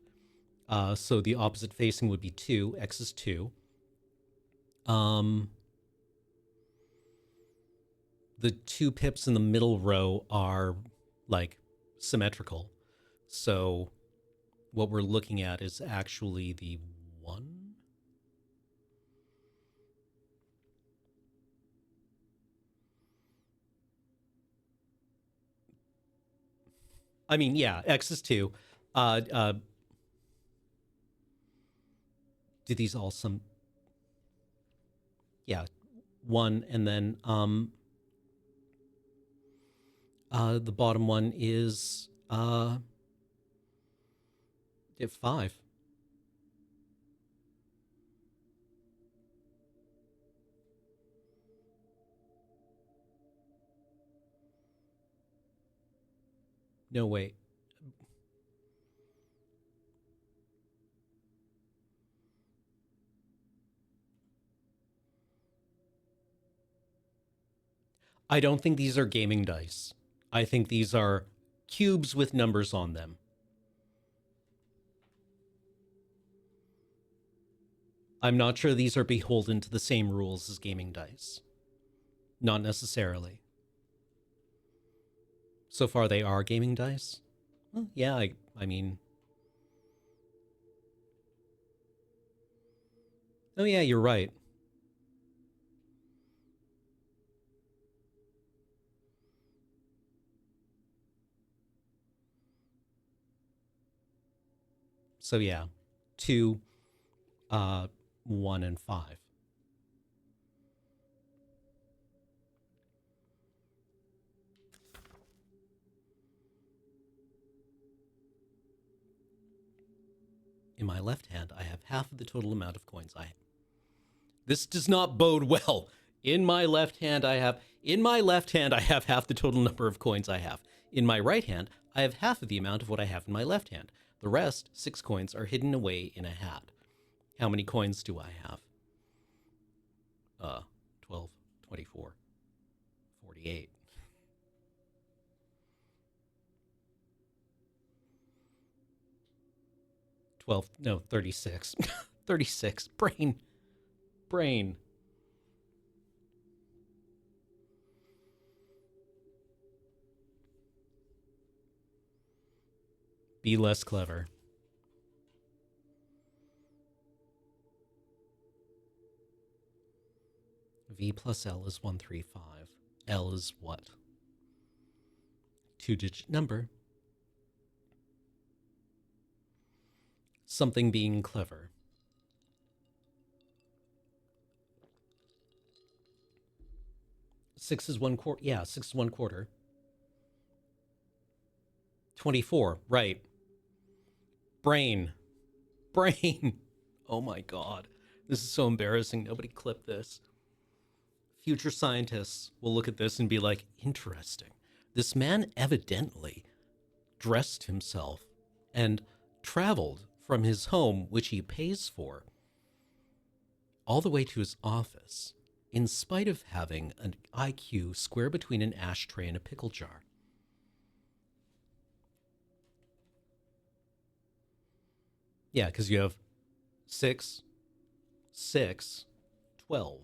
So the opposite facing would be 2. X is 2. The 2 pips in the middle row are like symmetrical. So what we're looking at is actually the 1. I mean, yeah, x is 2. Do these all some? Yeah, 1, and then the bottom one is 5. No, wait. I don't think these are gaming dice. I think these are cubes with numbers on them. I'm not sure these are beholden to the same rules as gaming dice. Not necessarily. So far, they are gaming dice. Well, yeah, I mean... Oh, yeah, you're right. So, yeah. 2, 1, and 5. In my left hand, I have half of the total amount of coins I have. This does not bode well. In my left hand, I have half the total number of coins I have. In my right hand, I have half of the amount of what I have in my left hand. The rest, 6 coins, are hidden away in a hat. How many coins do I have? 12, 24, 48. 12, no, 36. 36. Brain. Be less clever. V plus L is 135. L is what? Two-digit number. Something being clever. Six is 1/4. Yeah, 6 is 1/4. 24. Right. Brain. Brain. Oh my God. This is so embarrassing. Nobody clipped this. Future scientists will look at this and be like, interesting. This man evidently dressed himself and traveled from his home, which he pays for, all the way to his office, in spite of having an IQ square between an ashtray and a pickle jar. Yeah, because you have 6, 6, 12.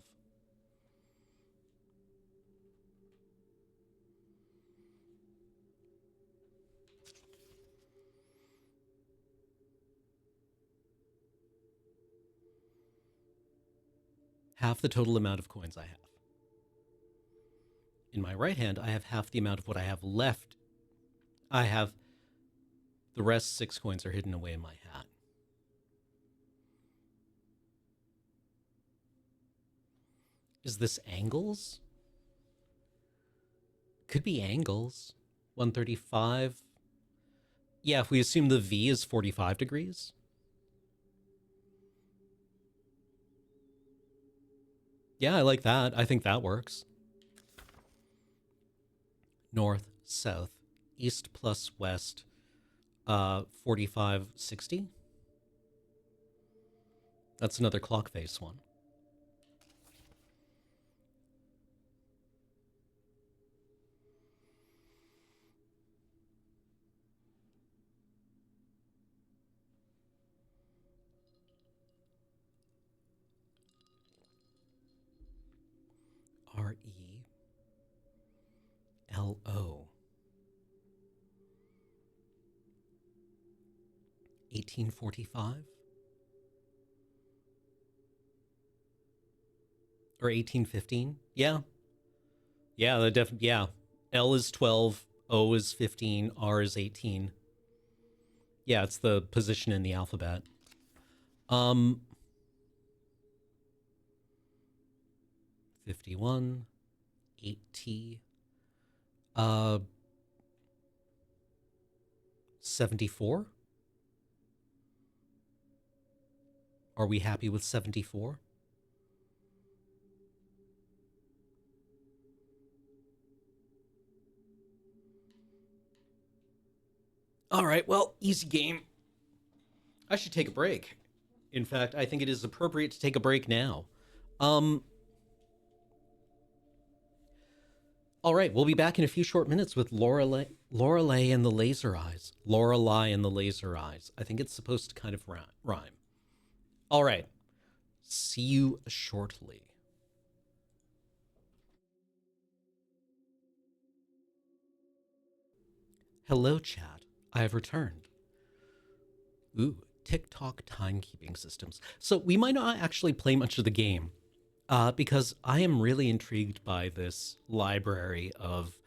Half the total amount of coins I have. In my right hand, I have half the amount of what I have left. I have the rest 6 coins are hidden away in my hat. Is this angles? Could be angles. 135. Yeah, if we assume the V is 45 degrees. Yeah, I like that. I think that works. North, south, east plus west, 45, 60. That's another clock face one. RELO. 1845 or 1815. Yeah, yeah. L is 12, O is 15, R is 18. Yeah, it's the position in the alphabet. 51, 8T, 74. Are we happy with 74? All right, well, easy game. I should take a break. In fact, I think it is appropriate to take a break now. All right, we'll be back in a few short minutes with Lorelei and the Laser Eyes. Lorelei and the Laser Eyes. I think it's supposed to kind of rhyme. All right, see you shortly. Hello, chat. I have returned. Ooh, TikTok timekeeping systems. So we might not actually play much of the game because I am really intrigued by this library of.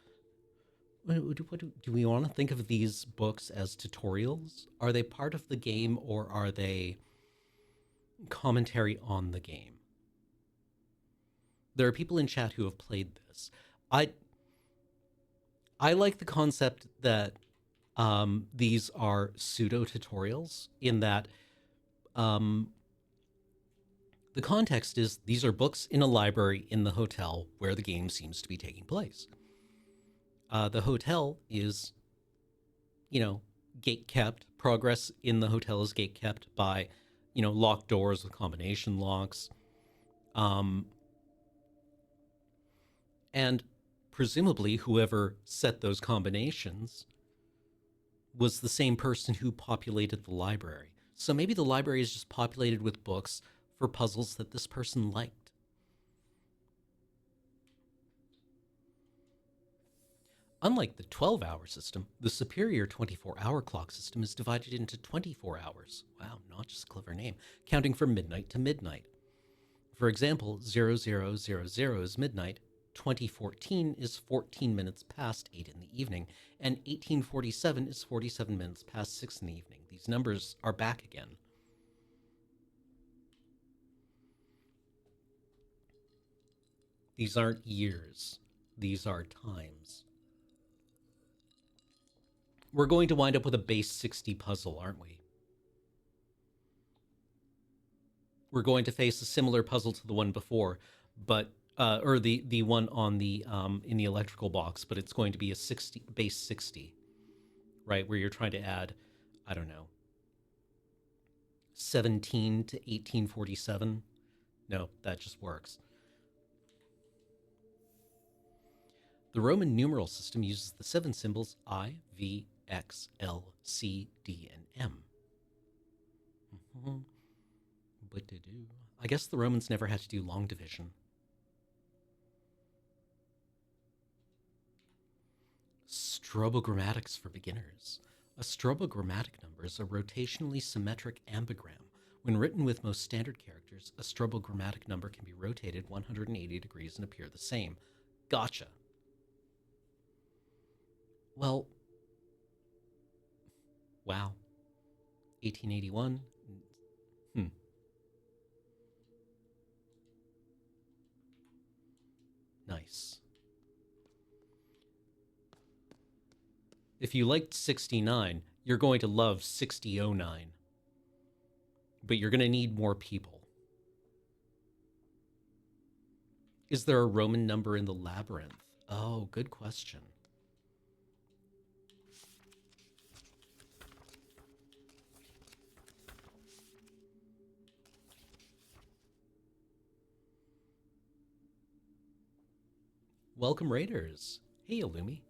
What do we want to think of these books as tutorials? Are they part of the game or are they commentary on the game? There are people in chat who have played this. I like the concept that these are pseudo tutorials in that the context is these are books in a library in the hotel where the game seems to be taking place. The hotel is, gate kept. Progress in the hotel is gate kept by, locked doors with combination locks. And presumably whoever set those combinations was the same person who populated the library. So maybe the library is just populated with books for puzzles that this person liked. Unlike the 12-hour system, the superior 24-hour clock system is divided into 24 hours. Wow, not just a clever name, counting from midnight to midnight. For example, 0000 is midnight, 2014 is 14 minutes past 8 in the evening, and 1847 is 47 minutes past 6 in the evening. These numbers are back again. These aren't years, these are times. We're going to wind up with a base 60 puzzle, aren't we? We're going to face a similar puzzle to the one before, but or the one on the in the electrical box, but it's going to be a 60 base 60, right? Where you're trying to add, I don't know, 17 to 1847. No, that just works. The Roman numeral system uses the 7 symbols I, V, X, L, C, D, and M. Mm-hmm. I guess the Romans never had to do long division. Strobogrammatics for beginners. A strobogrammatic number is a rotationally symmetric ambigram. When written with most standard characters, a strobogrammatic number can be rotated 180 degrees and appear the same. Gotcha. Well, wow. 1881. Nice. If you liked 69, you're going to love 6009. But you're going to need more people. Is there a Roman number in the labyrinth? Oh, good question. Welcome, Raiders. Hey, Illumi.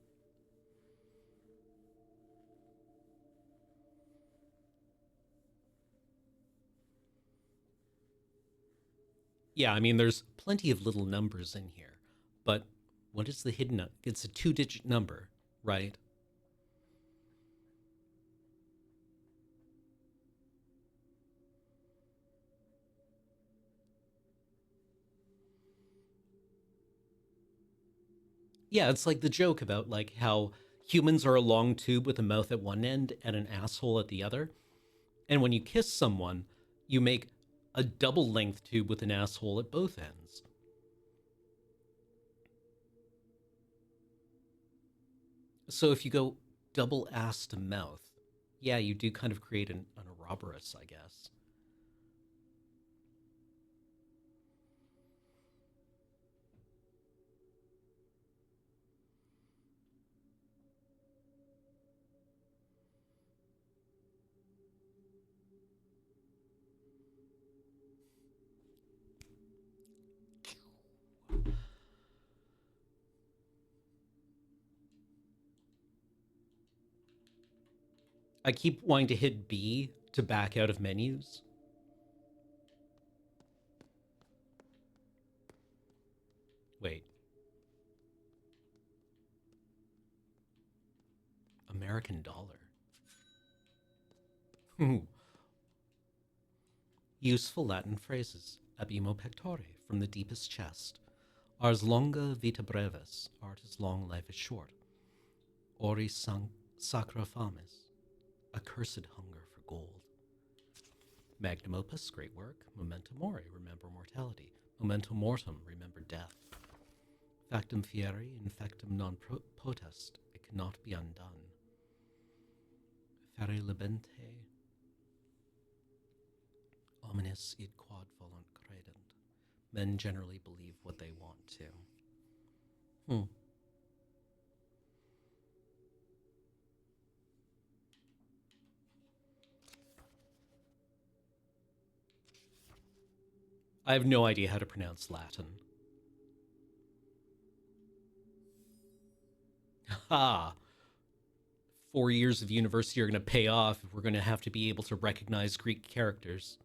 Yeah, I mean, there's plenty of little numbers in here, but what is the hidden? It's a 2-digit number, right? Yeah, it's like the joke about like how humans are a long tube with a mouth at one end and an asshole at the other. And when you kiss someone, you make a double length tube with an asshole at both ends. So if you go double ass to mouth, yeah, you do kind of create an Ouroboros, I guess. I keep wanting to hit B to back out of menus. Wait. American dollar. Useful Latin phrases. Abimo pectore, from the deepest chest. Ars longa vita brevis, art is long, life is short. Ori sacra fames, accursed hunger for gold. Magnum opus, great work. Memento mori, remember mortality. Memento mortem, remember death. Factum fieri, infectum non potest, it cannot be undone. Fere libente, omnis id quod volunt credent. Men generally believe what they want to. I have no idea how to pronounce Latin. Ha! 4 years of university are going to pay off if we're going to have to be able to recognize Greek characters.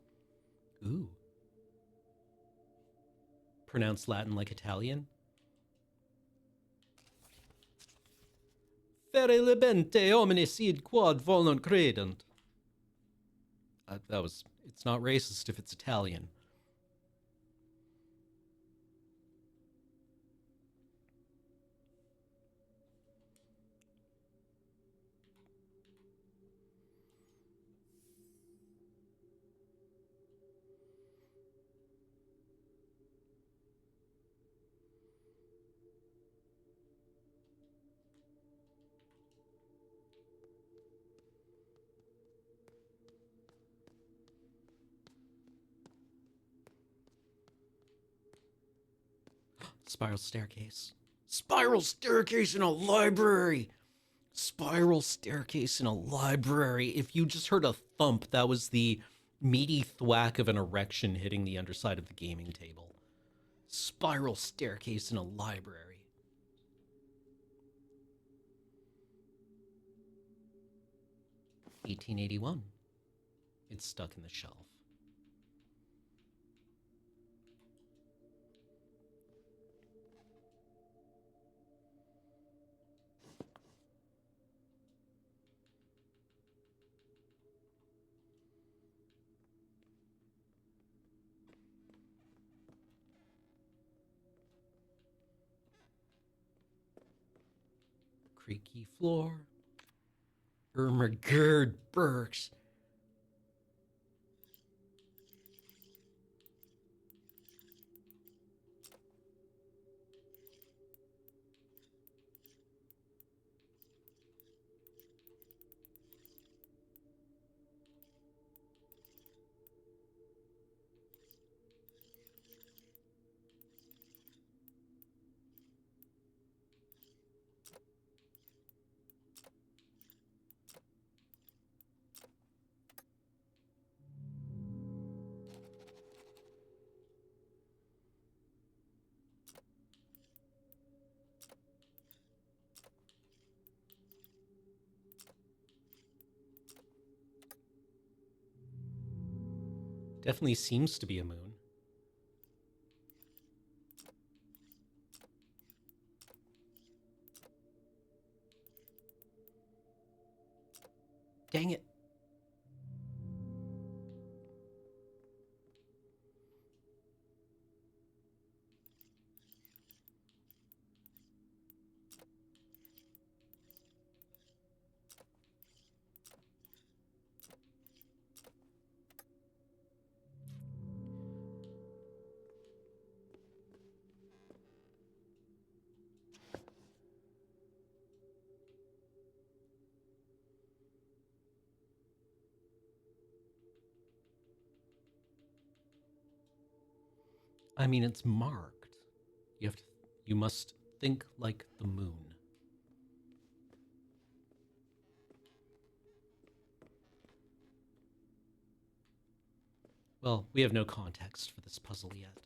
Ooh. Pronounce Latin like Italian? Fere libente omnicid quod volon credent. It's not racist if it's Italian. Spiral staircase. Spiral staircase in a library! Spiral staircase in a library. If you just heard a thump, that was the meaty thwack of an erection hitting the underside of the gaming table. Spiral staircase in a library. $18.81. It's stuck in the shelf. Creaky floor. Ermagerd Burks. Definitely seems to be a moon. Dang it. I mean, it's marked. You must think like the moon. Well, we have no context for this puzzle yet.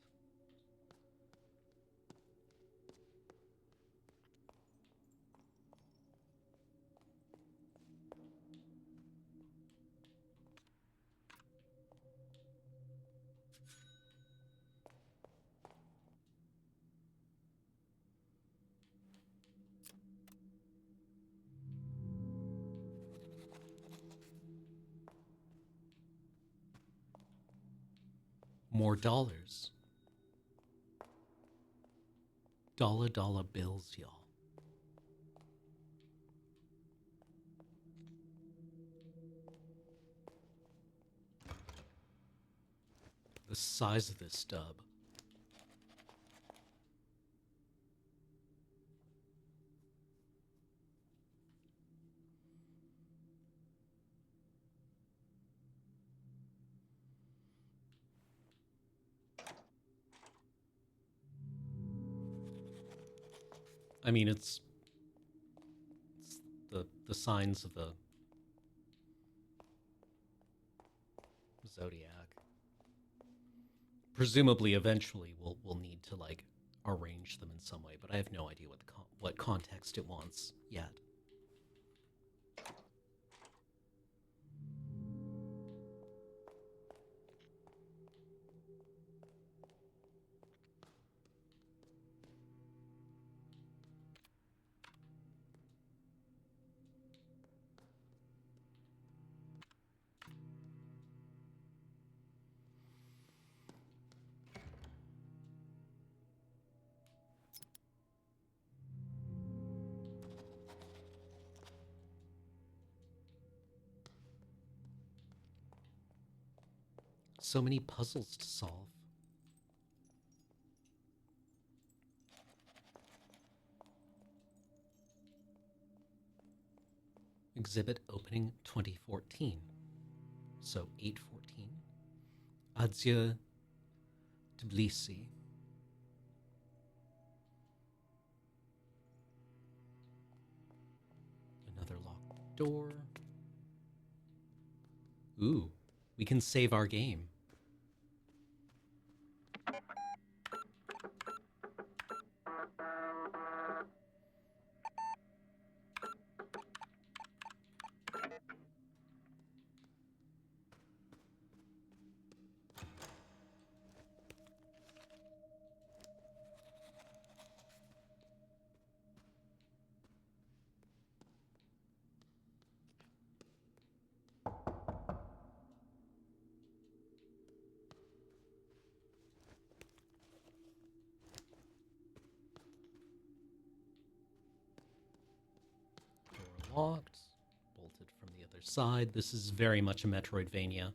More dollars. Dollar bills, y'all. The size of this stub. I mean, it's the signs of the zodiac. Presumably, eventually, we'll need to like arrange them in some way, but I have no idea what context it wants yet. So many puzzles to solve. Exhibit opening 2014. So 8/14. Adieu, Tbilisi. Another locked door. Ooh, we can save our game. Door locked. Bolted from the other side. This is very much a Metroidvania.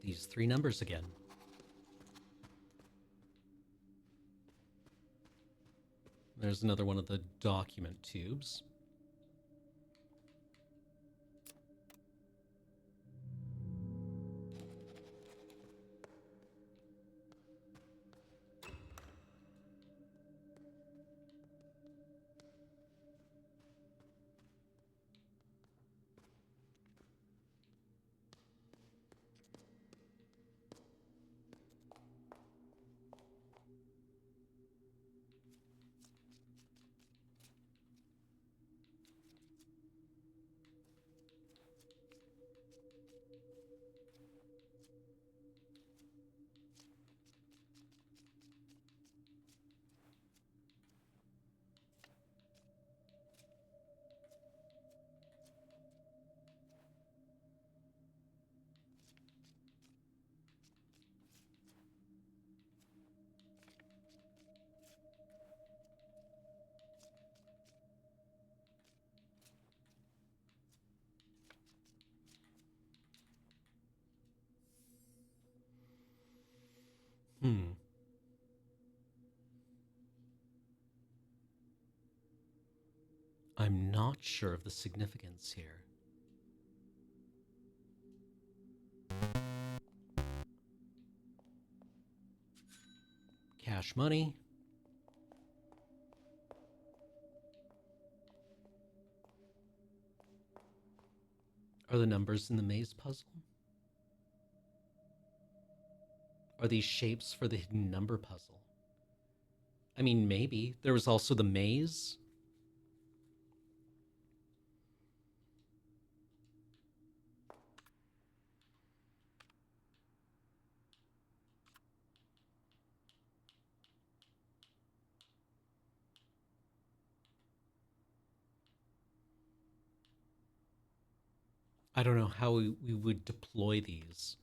These three numbers again. There's another one of the document tubes. I'm not sure of the significance here. Cash money. Are the numbers in the maze puzzle? Are these shapes for the hidden number puzzle? I mean, maybe. There was also the maze. I don't know how we would deploy these.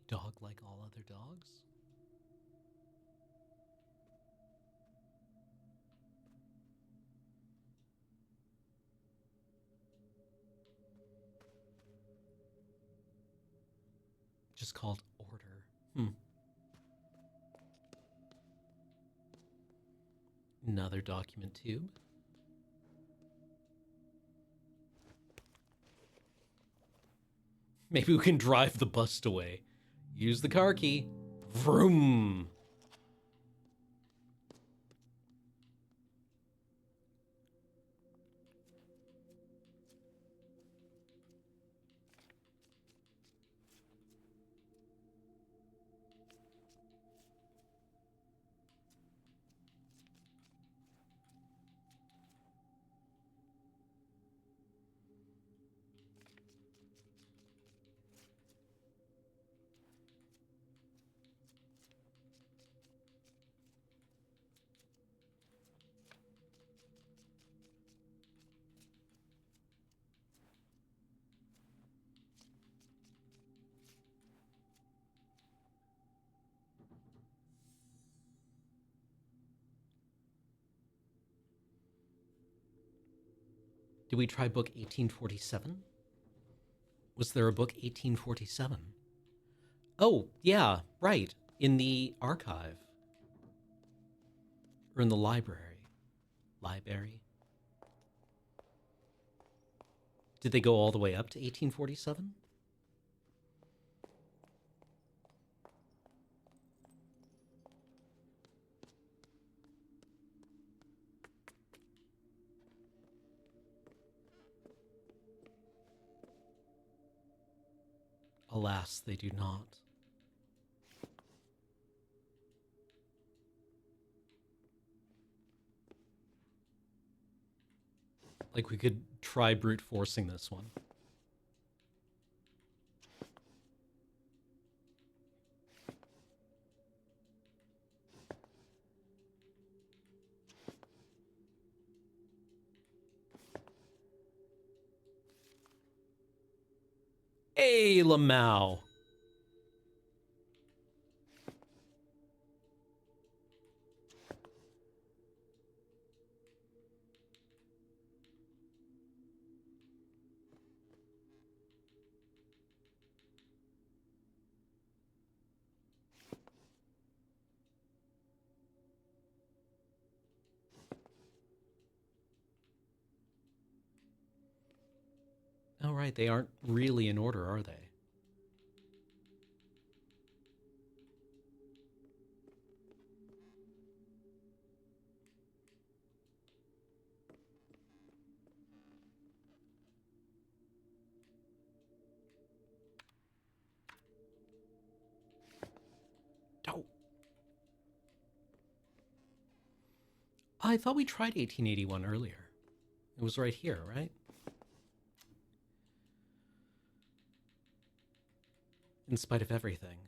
dog like all other dogs? Just called order. Another document tube. Maybe we can drive the bust away. Use the car key. Vroom. Did we try book 1847? Was there a book 1847? Oh, yeah, right. In the archive. Or in the library. Library. Did they go all the way up to 1847? Alas, they do not. Like, we could try brute forcing this one. Hey, Lamau. Oh, right, they aren't really in order, are they? Oh. I thought we tried 1881 earlier. It was right here, right? In spite of everything.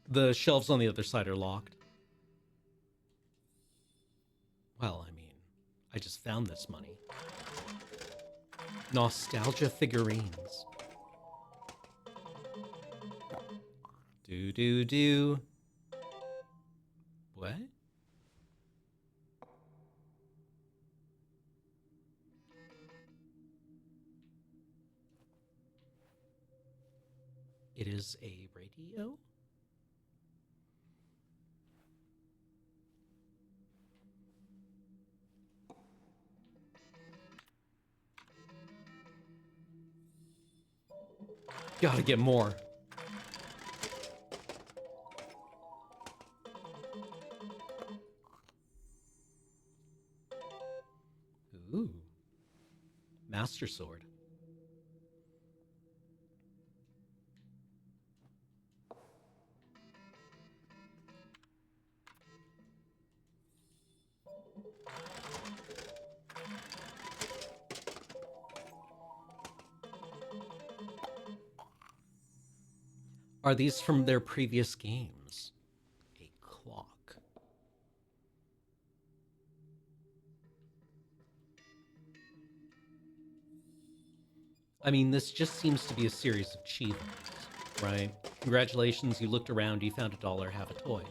The shelves on the other side are locked. Well, I mean, I just found this money. Nostalgia figurines. Do. What? It is a radio? Gotta get more. Ooh. Master Sword. Are these from their previous games? A clock. I mean, this just seems to be a series of achievements, right? Congratulations, you looked around, you found $1, have a toy.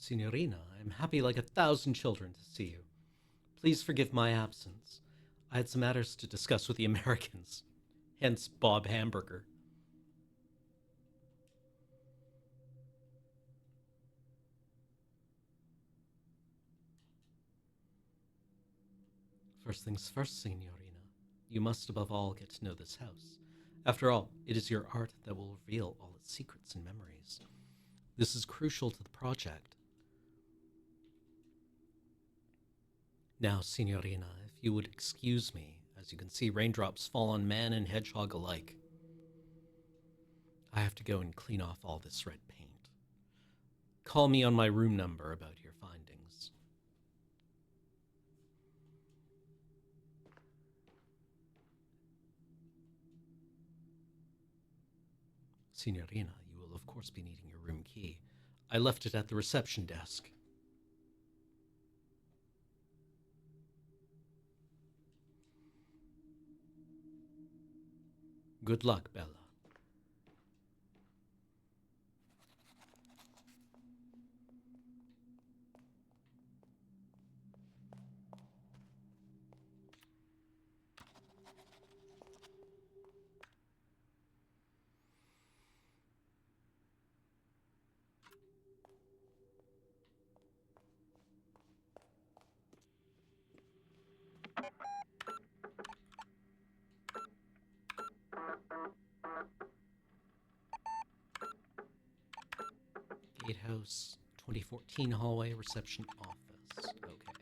Signorina, I am happy like 1,000 children to see you. Please forgive my absence. I had some matters to discuss with the Americans. Hence Bob Hamburger. First things first, Signorina. You must above all get to know this house. After all, it is your art that will reveal all its secrets and memories. This is crucial to the project. Now, Signorina, if you would excuse me, as you can see, raindrops fall on man and hedgehog alike. I have to go and clean off all this red paint. Call me on my room number about your findings. Signorina, you will of course be needing your room key. I left it at the reception desk. Good luck, Bella. Gatehouse, 2014 hallway, reception office. Okay.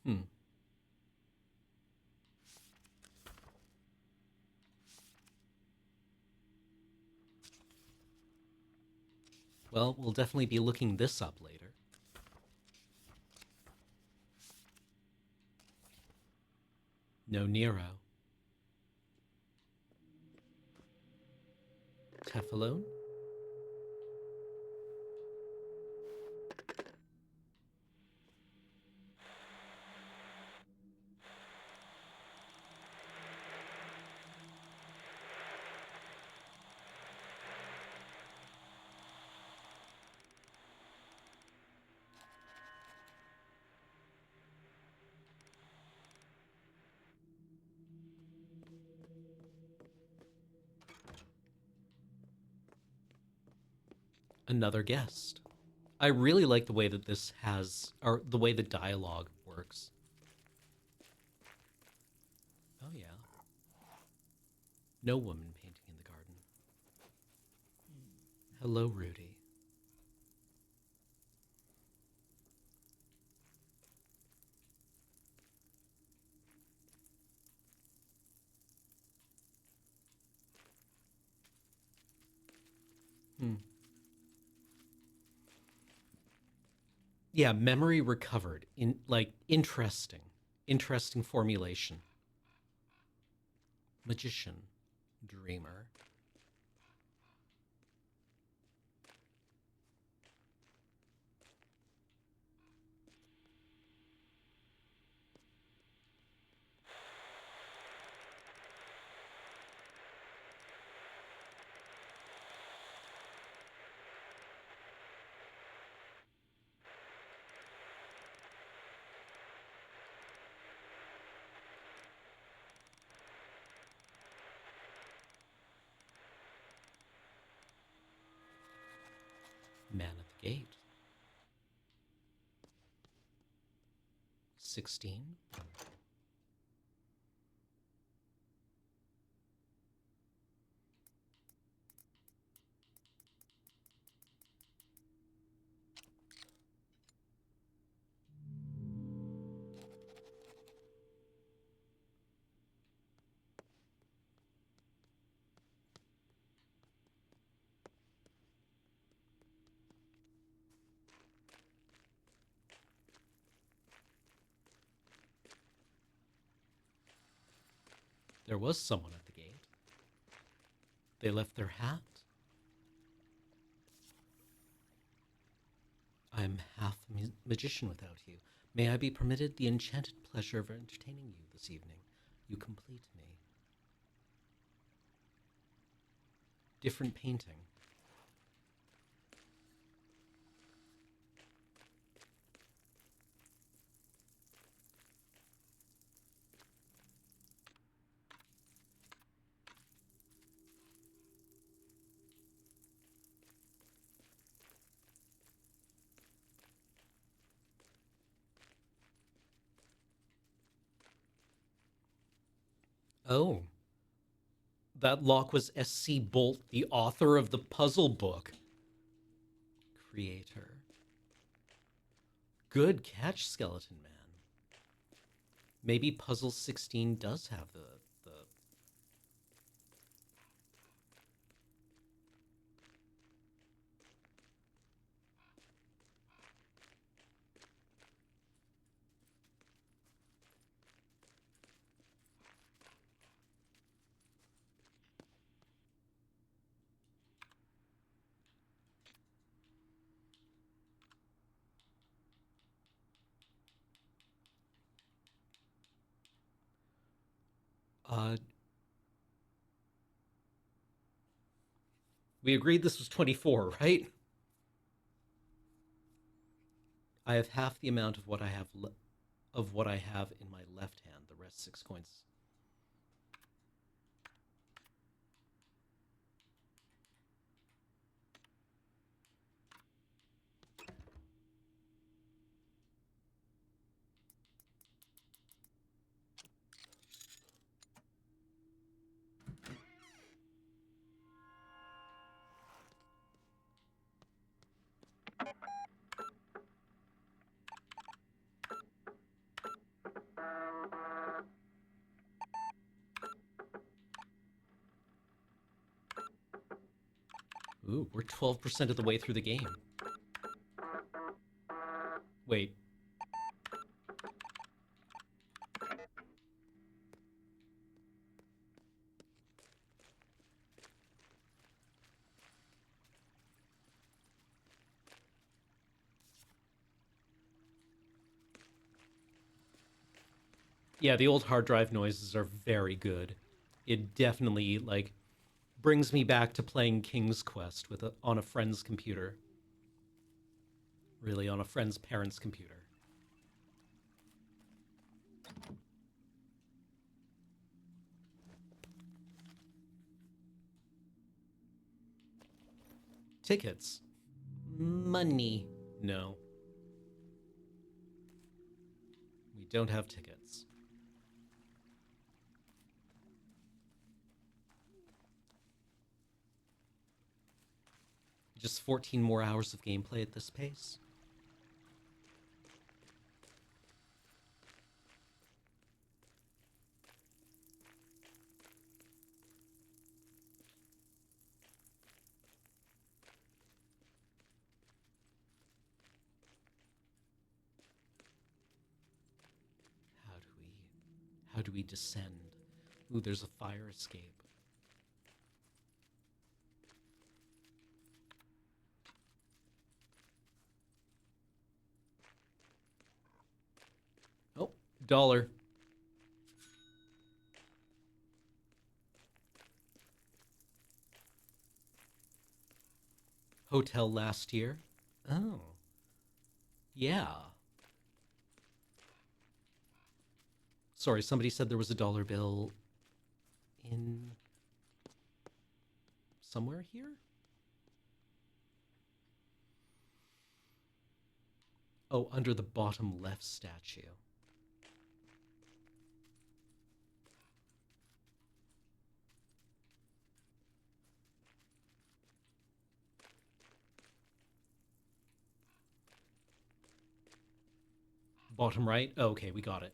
Hmm. Well, we'll definitely be looking this up later. No Nero. Teflon? Another guest. I really like the way that this has, or the way the dialogue works. Oh, yeah. No woman painting in the garden. Hello, Rudy. Hmm. Yeah, memory recovered. In like interesting formulation. Magician, dreamer. Man at the gate. 16. There was someone at the gate. They left their hat. I am half magician without you. May I be permitted the enchanted pleasure of entertaining you this evening? You complete me. Different painting. Oh, that lock was S.C. Bolt, the author of the puzzle book. Creator. Good catch, Skeleton Man. Maybe Puzzle 16 does have the we agreed this was 24, right? I have half the amount of what I have in my left hand. The rest 6 coins. Ooh, we're 12% of the way through the game. Wait. Yeah, the old hard drive noises are very good. It definitely, like, brings me back to playing King's Quest on a friend's computer. Really, on a friend's parents' computer. Tickets. Money. No. We don't have tickets. Just 14 more hours of gameplay at this pace. How do we descend? Ooh, there's a fire escape. Oh, dollar. Hotel last year. Oh. Yeah. Sorry, somebody said there was a dollar bill in somewhere here? Oh, under the bottom left statue. Bottom right? Oh, okay, we got it.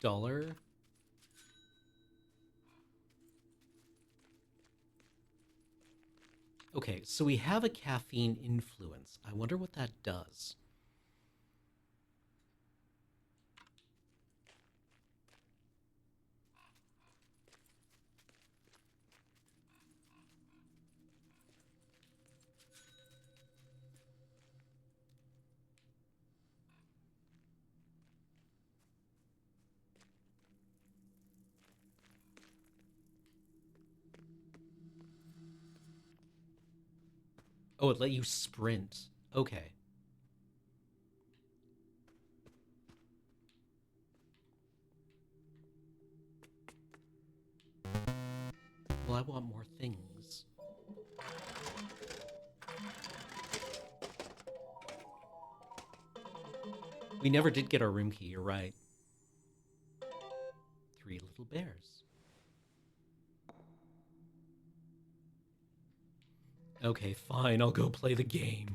Dollar. Okay, so we have a caffeine influence. I wonder what that does. Oh, it let you sprint. Okay. Well, I want more things. We never did get our room key, you're right. 3 little bears. Okay, fine, I'll go play the game.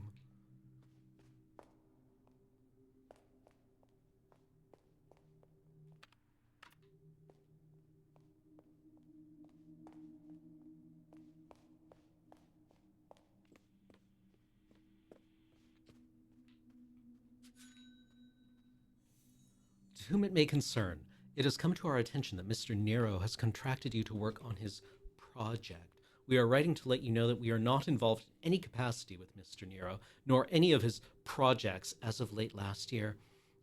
To whom it may concern, it has come to our attention that Mr. Nero has contracted you to work on his project. We are writing to let you know that we are not involved in any capacity with Mr. Nero, nor any of his projects as of late last year.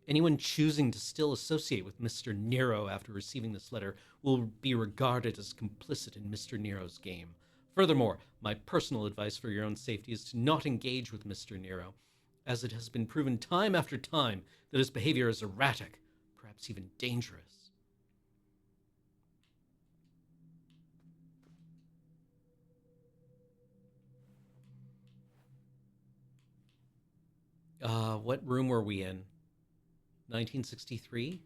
Anyone choosing to still associate with Mr. Nero after receiving this letter will be regarded as complicit in Mr. Nero's game. Furthermore, my personal advice for your own safety is to not engage with Mr. Nero, as it has been proven time after time that his behavior is erratic, perhaps even dangerous. What room were we in? 1963?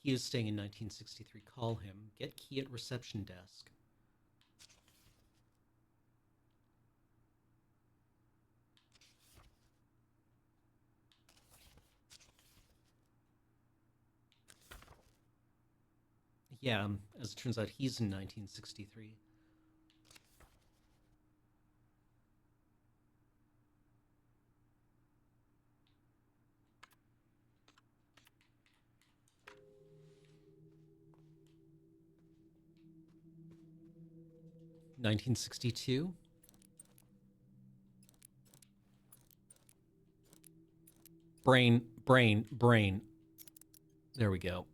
He is staying in 1963. Call him. Get key at reception desk. Yeah, as it turns out, he's in 1963. (1962). Brain. There we go.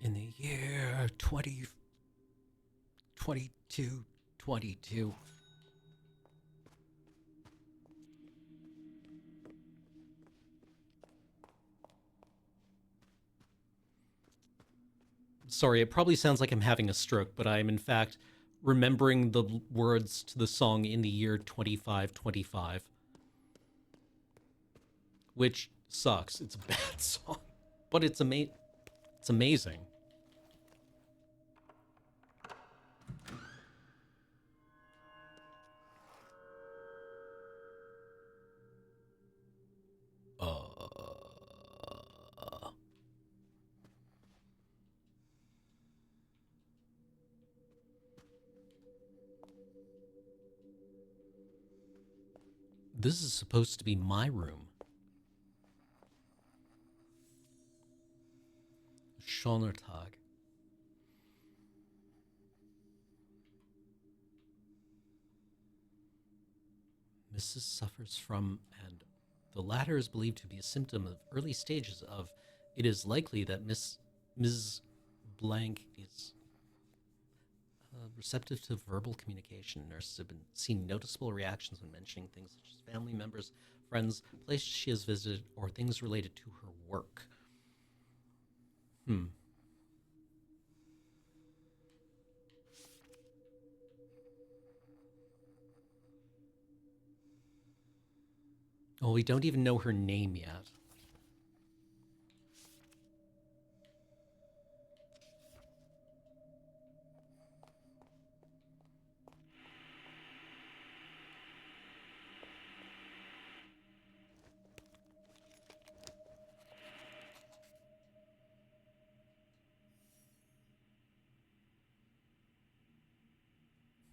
In the year 2222. Sorry, it probably sounds like I'm having a stroke, but I am in fact remembering the words to the song in the year 2525, which sucks. It's a bad song, but it's amazing. Uh, This is supposed to be my room. Schonertag. Mrs. suffers from, and the latter is believed to be a symptom of early stages of, it is likely that Ms. Blank is receptive to verbal communication. Nurses have been seen noticeable reactions when mentioning things such as family members, friends, places she has visited, or things related to her work. Well, we don't even know her name yet.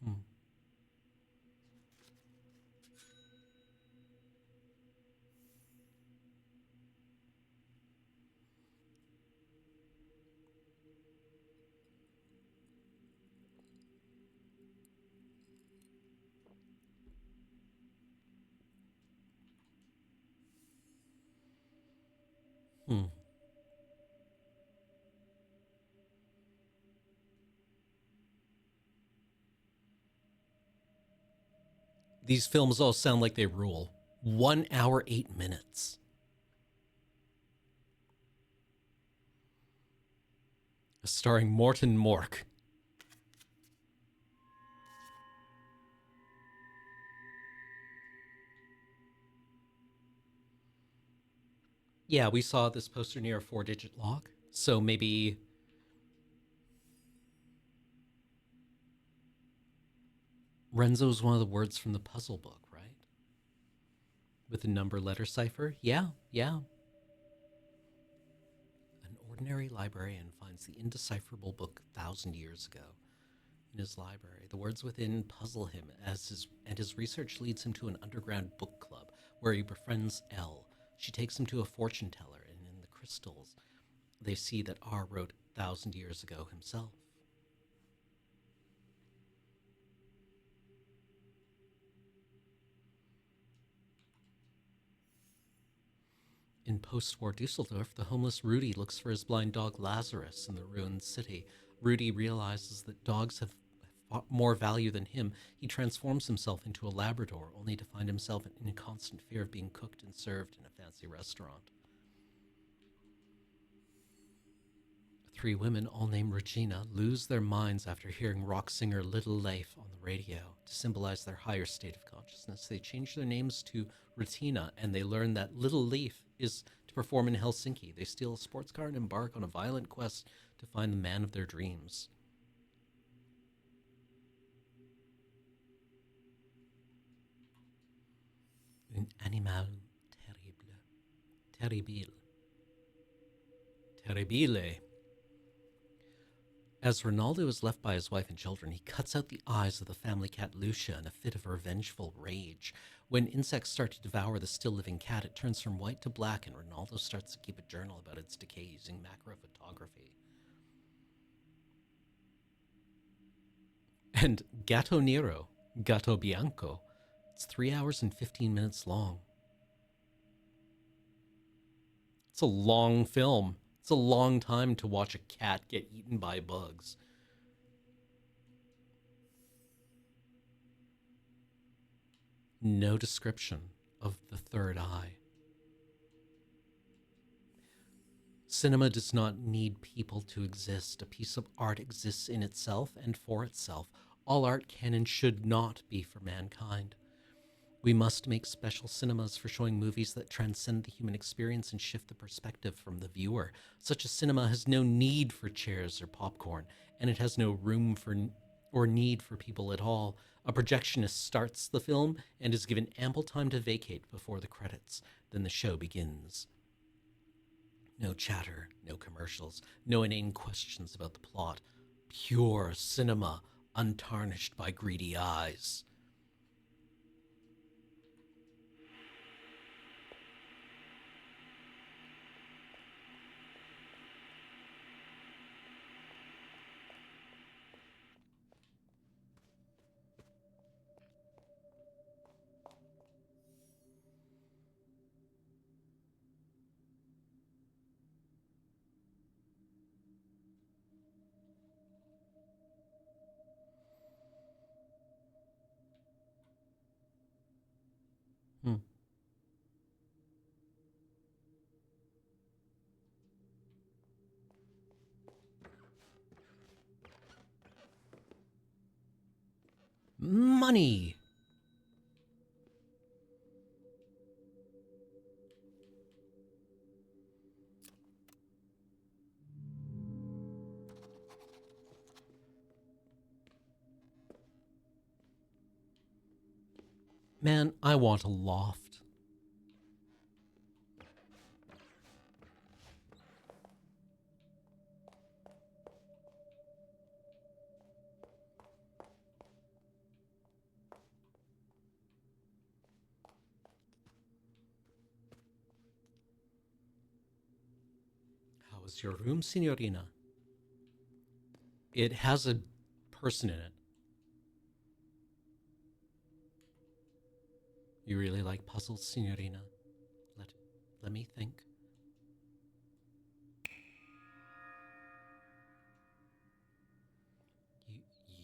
Hmm. Hmm. These films all sound like they rule. 1 hour, 8 minutes. Starring Morton Mork. Yeah, we saw this poster near a 4-digit lock. So maybe Renzo's one of the words from the puzzle book, right? With the number letter cipher? Yeah, yeah. An ordinary librarian finds the indecipherable book 1,000 years ago in his library. The words within puzzle him and his research leads him to an underground book club where he befriends Elle. She takes him to a fortune teller, and in the crystals, they see that R wrote 1,000 years ago himself. In post-war Dusseldorf, the homeless Rudy looks for his blind dog Lazarus in the ruined city. Rudy realizes that dogs have more value than him. He transforms himself into a Labrador, only to find himself in constant fear of being cooked and served in a fancy restaurant. 3 women, all named Regina, lose their minds after hearing rock singer Little Leif on the radio. To symbolize their higher state of consciousness, they change their names to Retina, and they learn that Little Leif is to perform in Helsinki. They steal a sports car and embark on a violent quest to find the man of their dreams. Un animal terrible. Terrible. Terribile. As Ronaldo is left by his wife and children, he cuts out the eyes of the family cat Lucia in a fit of revengeful rage. When insects start to devour the still living cat, it turns from white to black, and Ronaldo starts to keep a journal about its decay using macro photography. And Gatto Nero, Gatto Bianco, it's 3 hours and 15 minutes long. It's a long film. It's a long time to watch a cat get eaten by bugs. No description of the third eye. Cinema does not need people to exist. A piece of art exists in itself and for itself. All art can and should not be for mankind. We must make special cinemas for showing movies that transcend the human experience and shift the perspective from the viewer. Such a cinema has no need for chairs or popcorn, and it has no room for or need for people at all. A projectionist starts the film and is given ample time to vacate before the credits. Then the show begins. No chatter, no commercials, no inane questions about the plot. Pure cinema, untarnished by greedy eyes. funny. Man, I want a loft. How is your room, signorina? It has a person in it. You really like puzzles, signorina? Let me think.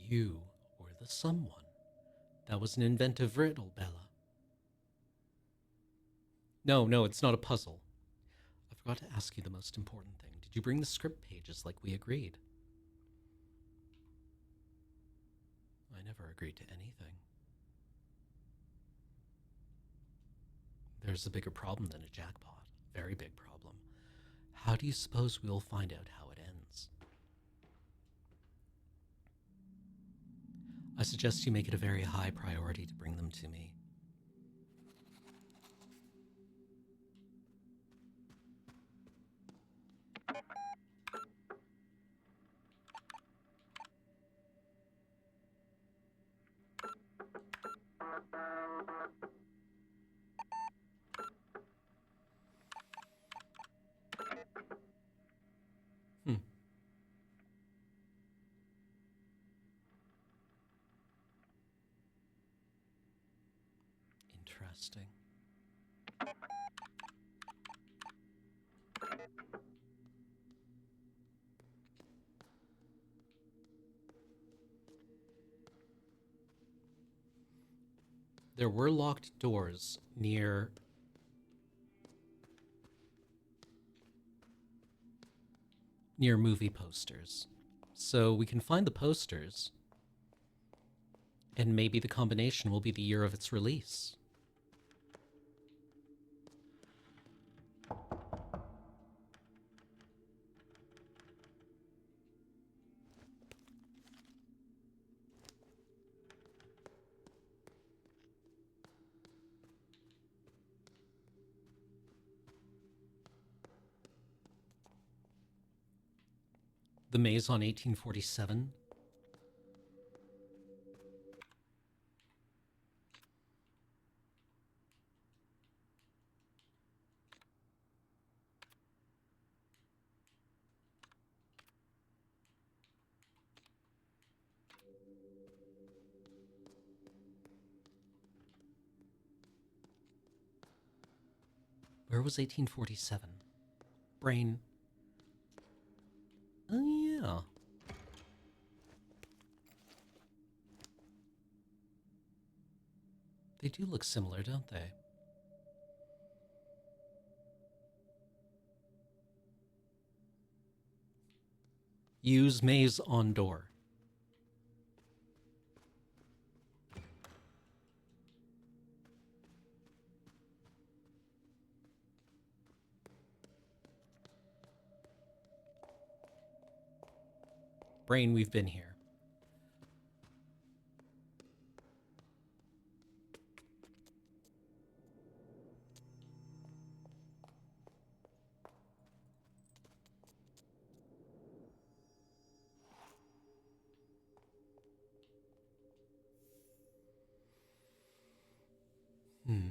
You were the someone. That was an inventive riddle, Bella. No, it's not a puzzle. I forgot to ask you the most important thing. Did you bring the script pages like we agreed? I never agreed to anything. There's a bigger problem than a jackpot. Very big problem. How do you suppose we'll find out how it ends? I suggest you make it a very high priority to bring them to me. Interesting. There were locked doors near movie posters. So we can find the posters, and maybe the combination will be the year of its release. The Maze on 1847. Where was 1847? Brain. Oh, yeah. They do look similar, don't they? Use maze on door. Brain, we've been here. Hmm.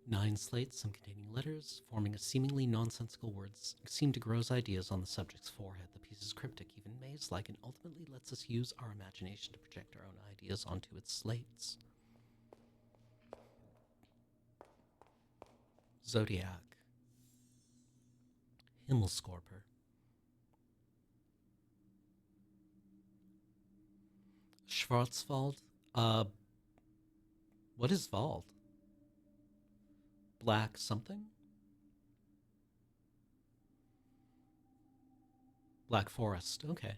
9 slates, some containing letters, forming a seemingly nonsensical words, seem to grow ideas on the subject's forehead. The piece is cryptic, even maze-like, and ultimately lets us use our imagination to project our own ideas onto its slates. Zodiac. Himmelskorper. Schwarzwald. What is Wald? Black something? Black Forest, okay.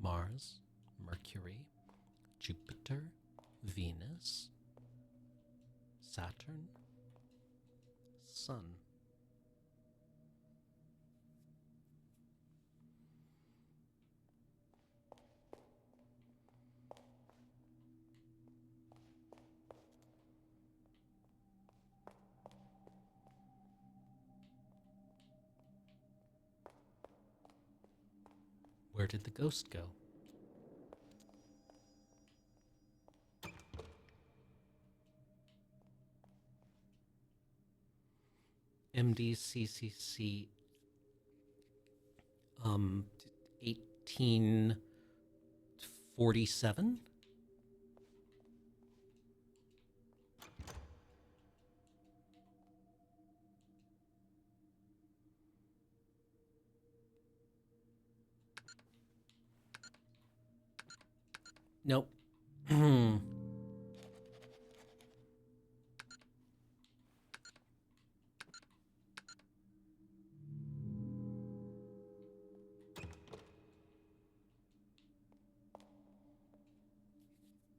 Mars, Mercury, Jupiter, Venus, Saturn, Sun. Where did the ghost go? MDCCC 1847? Nope.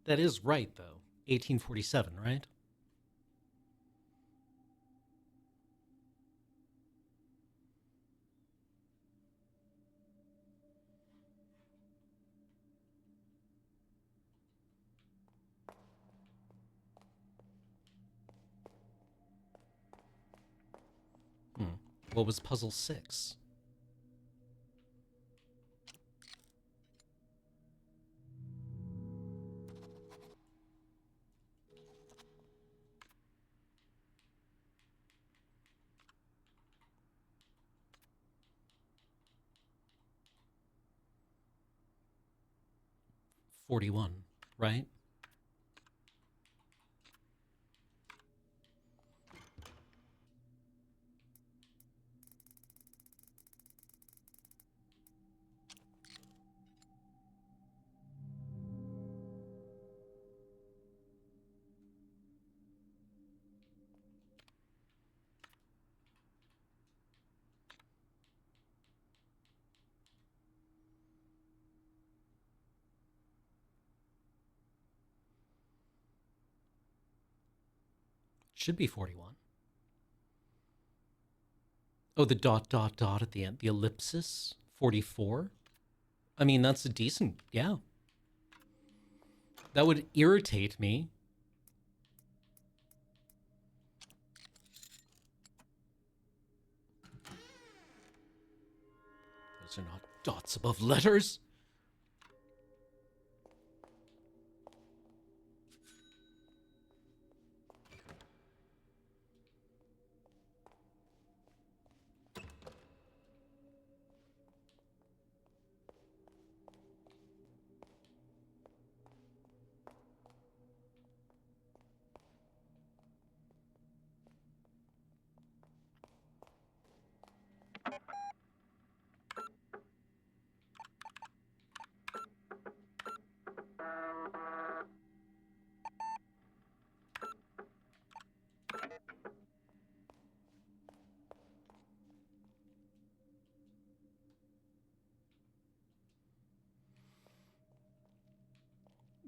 That is right, though. 1847, right? What was puzzle 6? $41, right? Should be 41. Oh, the dot, dot, dot at the end. The ellipsis? 44? I mean, that's a decent, yeah. That would irritate me. Those are not dots above letters.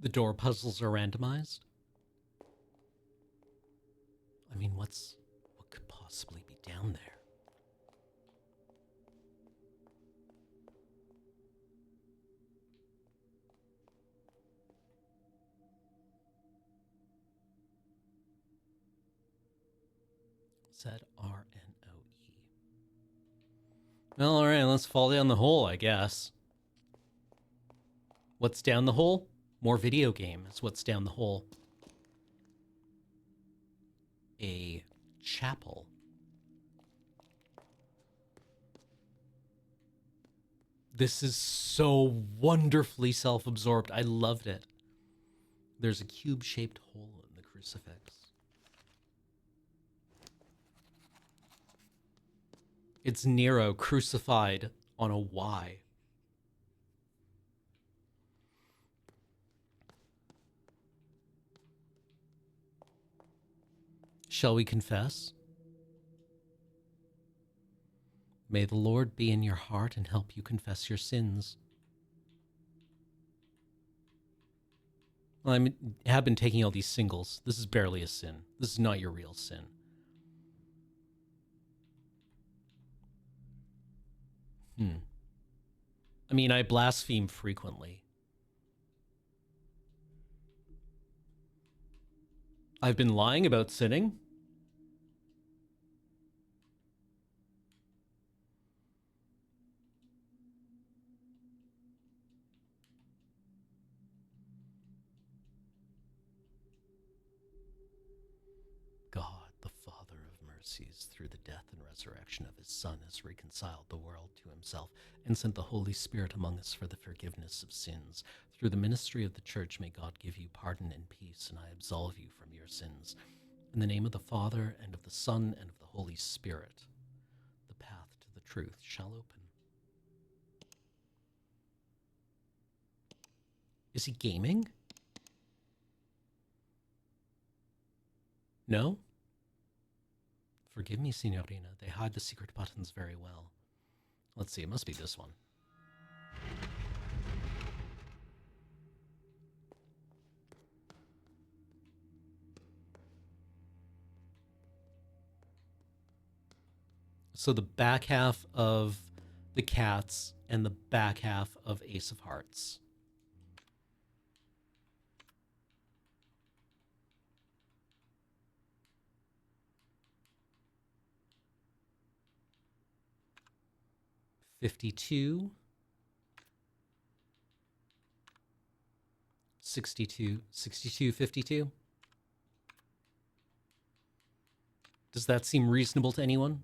The door puzzles are randomized. I mean, what could possibly be down there? ZRNOE. Well, all right, let's fall down the hole, I guess. What's down the hole? More video game is what's down the hole. A chapel. This is so wonderfully self-absorbed. I loved it. There's a cube-shaped hole in the crucifix. It's Nero crucified on a Y. Shall we confess? May the Lord be in your heart and help you confess your sins. have been taking all these singles. This is barely a sin. This is not your real sin. I mean, I blaspheme frequently. I've been lying about sinning. God, the Father of mercies, through the death and resurrection of his Son, has reconciled the world to himself and sent the Holy Spirit among us for the forgiveness of sins. Through the ministry of the Church, may God give you pardon and peace, and I absolve you from your sins. In the name of the Father, and of the Son, and of the Holy Spirit, the path to the truth shall open. Is he gaming? No? Forgive me, Signorina. They hide the secret buttons very well. Let's see, it must be this one. So the back half of the cats and the back half of Ace of Hearts. $52, 62, 62, 52. Does that seem reasonable to anyone?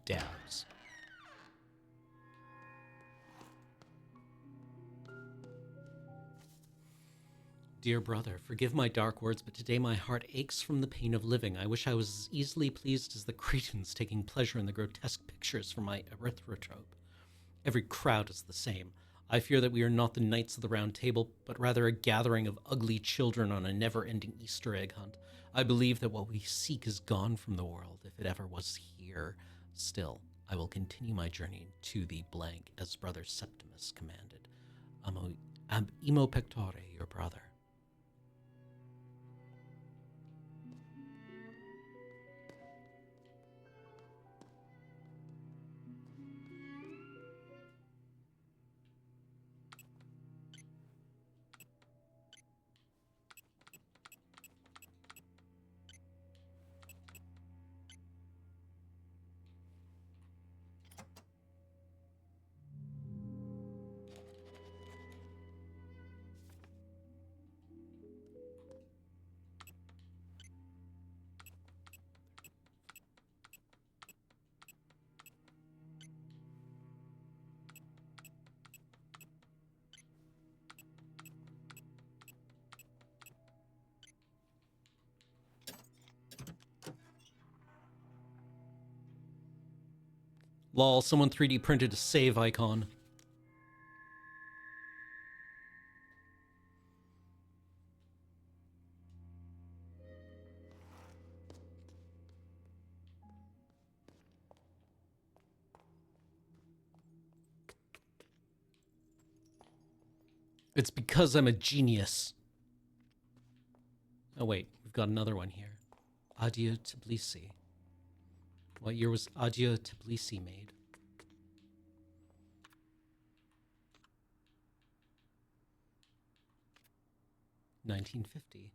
Dabs. Dear brother, forgive my dark words, but today my heart aches from the pain of living. I wish I was as easily pleased as the Cretans, taking pleasure in the grotesque pictures from my erythrotrope. Every crowd is the same. I fear that we are not the Knights of the Round Table, but rather a gathering of ugly children on a never-ending Easter egg hunt. I believe that what we seek is gone from the world, if it ever was here. Still, I will continue my journey to the blank, as Brother Septimus commanded. Ab imo pectore, your brother. Lol, someone 3D printed a save icon. It's because I'm a genius. Oh wait, we've got another one here. Adieu Tbilisi. What year was Adieu Tbilisi made? 1950.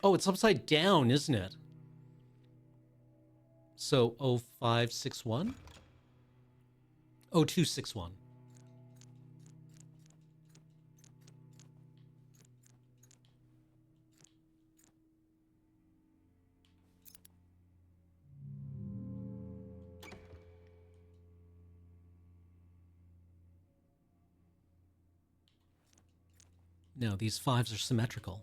Oh, it's upside down, isn't it? So 0561? 0261. No, these 5s are symmetrical.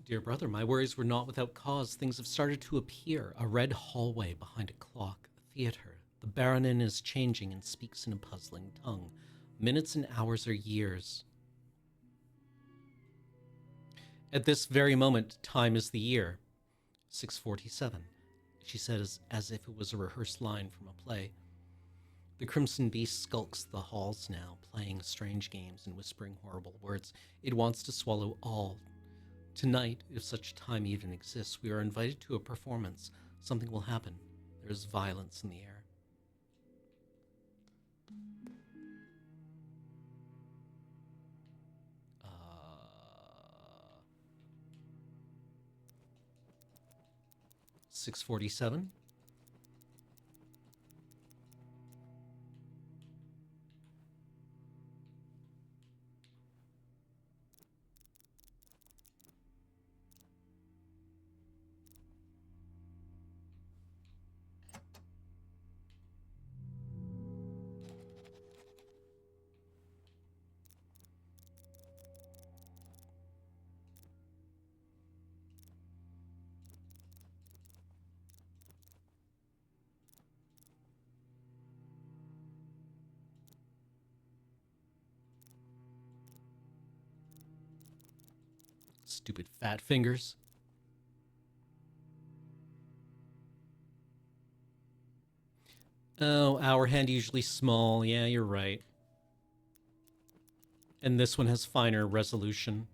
Dear brother, my worries were not without cause. Things have started to appear. A red hallway behind a clock, a theater. The Baronin is changing and speaks in a puzzling tongue. Minutes and hours are years. At this very moment, time is the year. 6:47, she says, as if it was a rehearsed line from a play. The Crimson Beast skulks the halls now, playing strange games and whispering horrible words. It wants to swallow all. Tonight, if such time even exists, we are invited to a performance. Something will happen. There is violence in the air. 6:47. Stupid fat fingers. Oh, our hand usually small. Yeah, you're right. And this one has finer resolution.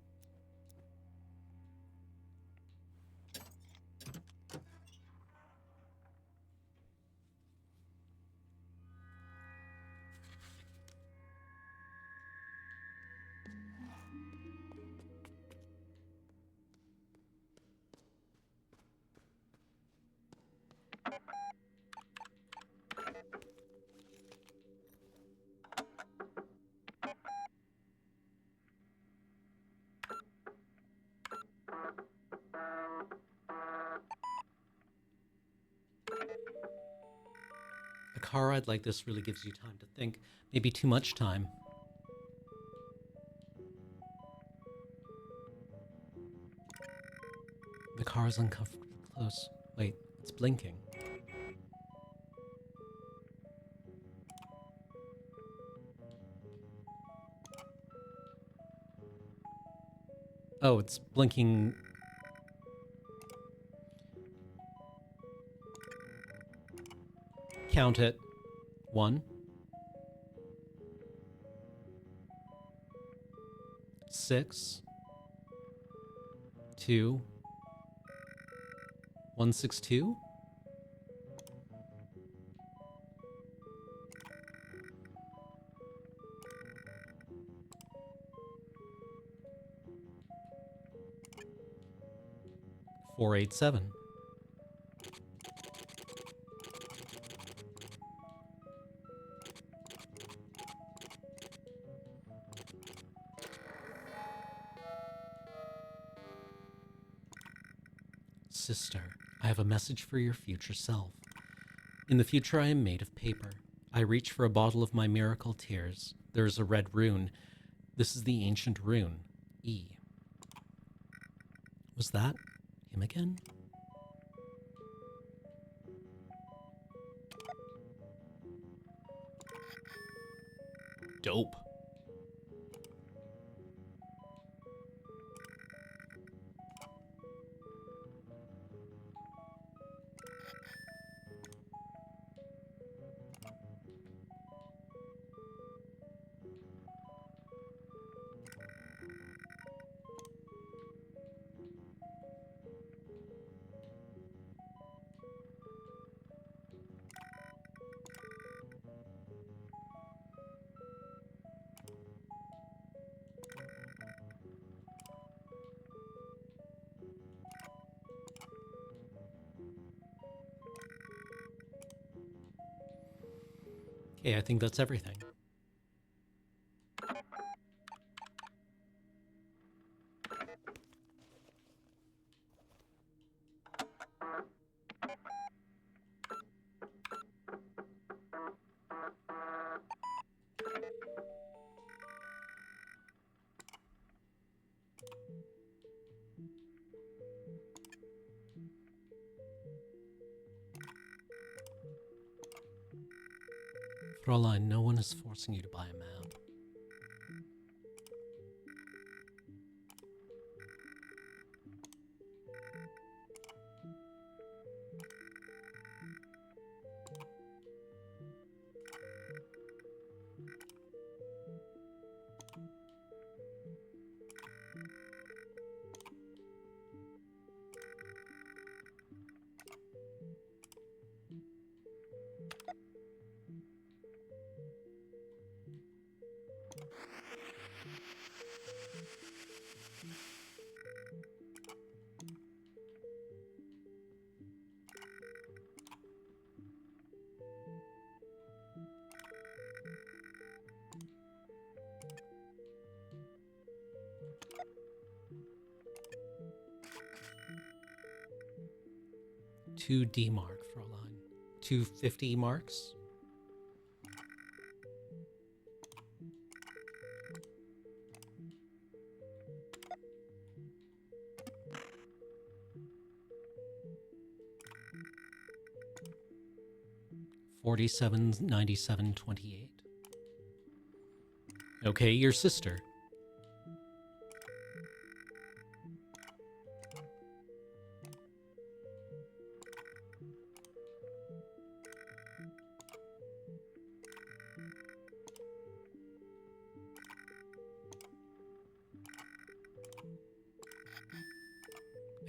A car ride like this really gives you time to think. Maybe too much time. The car is uncomfortably close. Wait, it's blinking. Oh, it's blinking. Count it. 1, 6, 2, 162. Four, 8, 7. Sister, I have a message for your future self. In the future, I am made of paper. I reach for a bottle of my miracle tears. There is a red rune. This is the ancient rune, E. Was that him again? Dope. Okay, I think that's everything. Fräulein, no one is forcing you to buy a map. Two D-Mark, Fräulein. 250 marks? $47.97.28. Okay, your sister.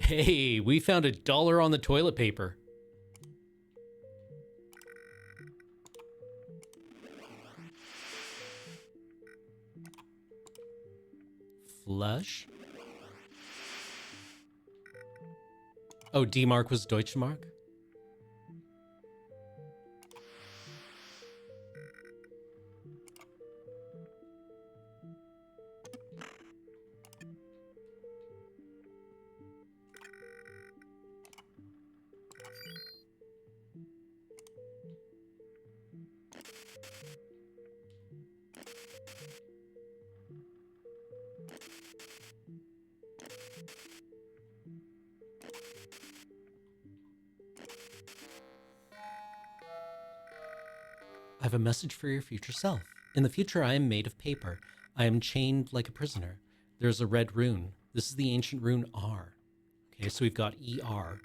Hey, we found $1 on the toilet paper. Flush? Oh, D-Mark was Deutschmark? I have a message for your future self. In the future, I am made of paper. I am chained like a prisoner. There's a red rune. This is the ancient rune R. Okay, so we've got ER.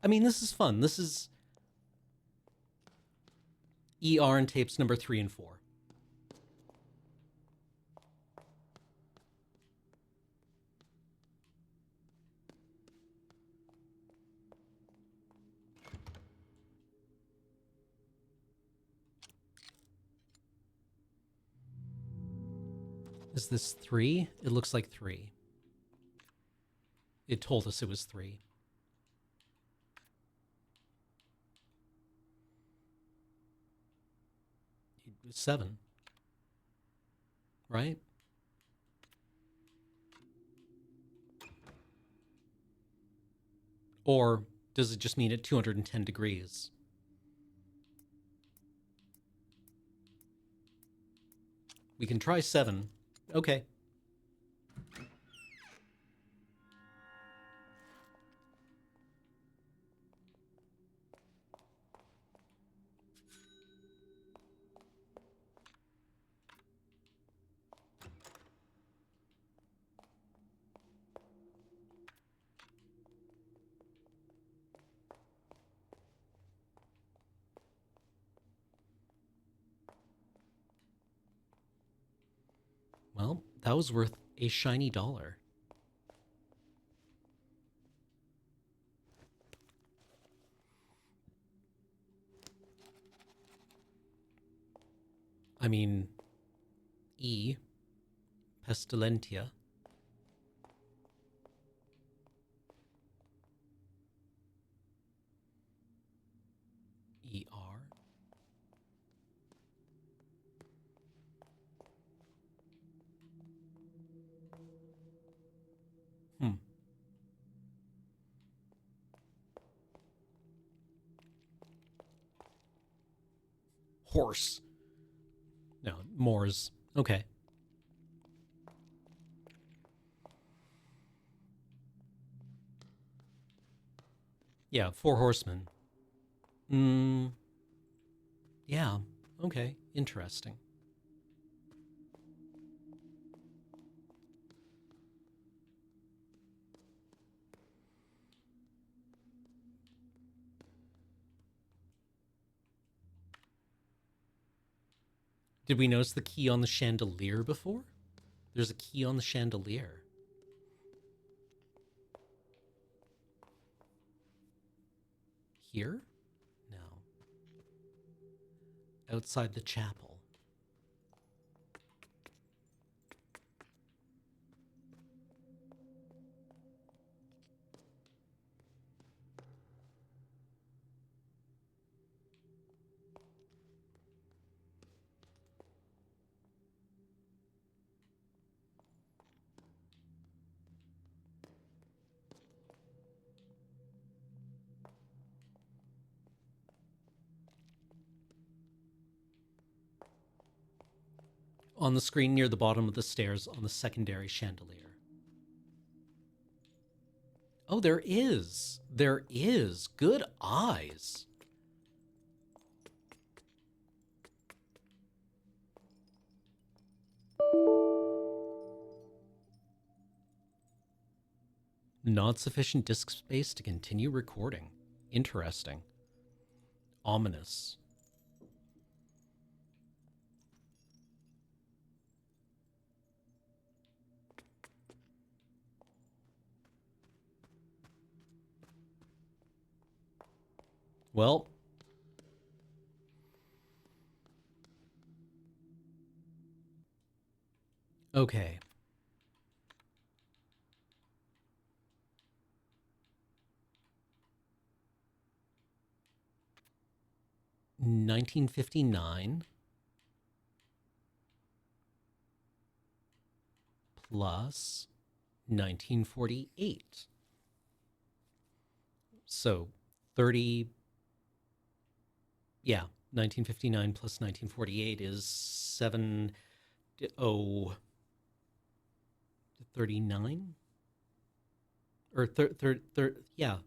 I mean, this is fun. This is ER and tapes number 3 and 4. Is this 3? It looks like 3. It told us it was 3. It was 7. Right? Or does it just mean at 210 degrees? We can try 7. Okay. Well, that was worth a shiny $1. I mean, E, Pestilentia. ER. horse. No, Moors. Okay. Yeah, 4 horsemen. Yeah. Okay. Interesting. Did we notice the key on the chandelier before? There's a key on the chandelier. Here? No. Outside the chapel. On the screen near the bottom of the stairs on the secondary chandelier. Oh, there is. There is. Good eyes. Not sufficient disk space to continue recording. Interesting. Ominous. Well, okay. $19.59 plus 1948. So 30, yeah, 1959 plus 1948 is 39? Or yeah,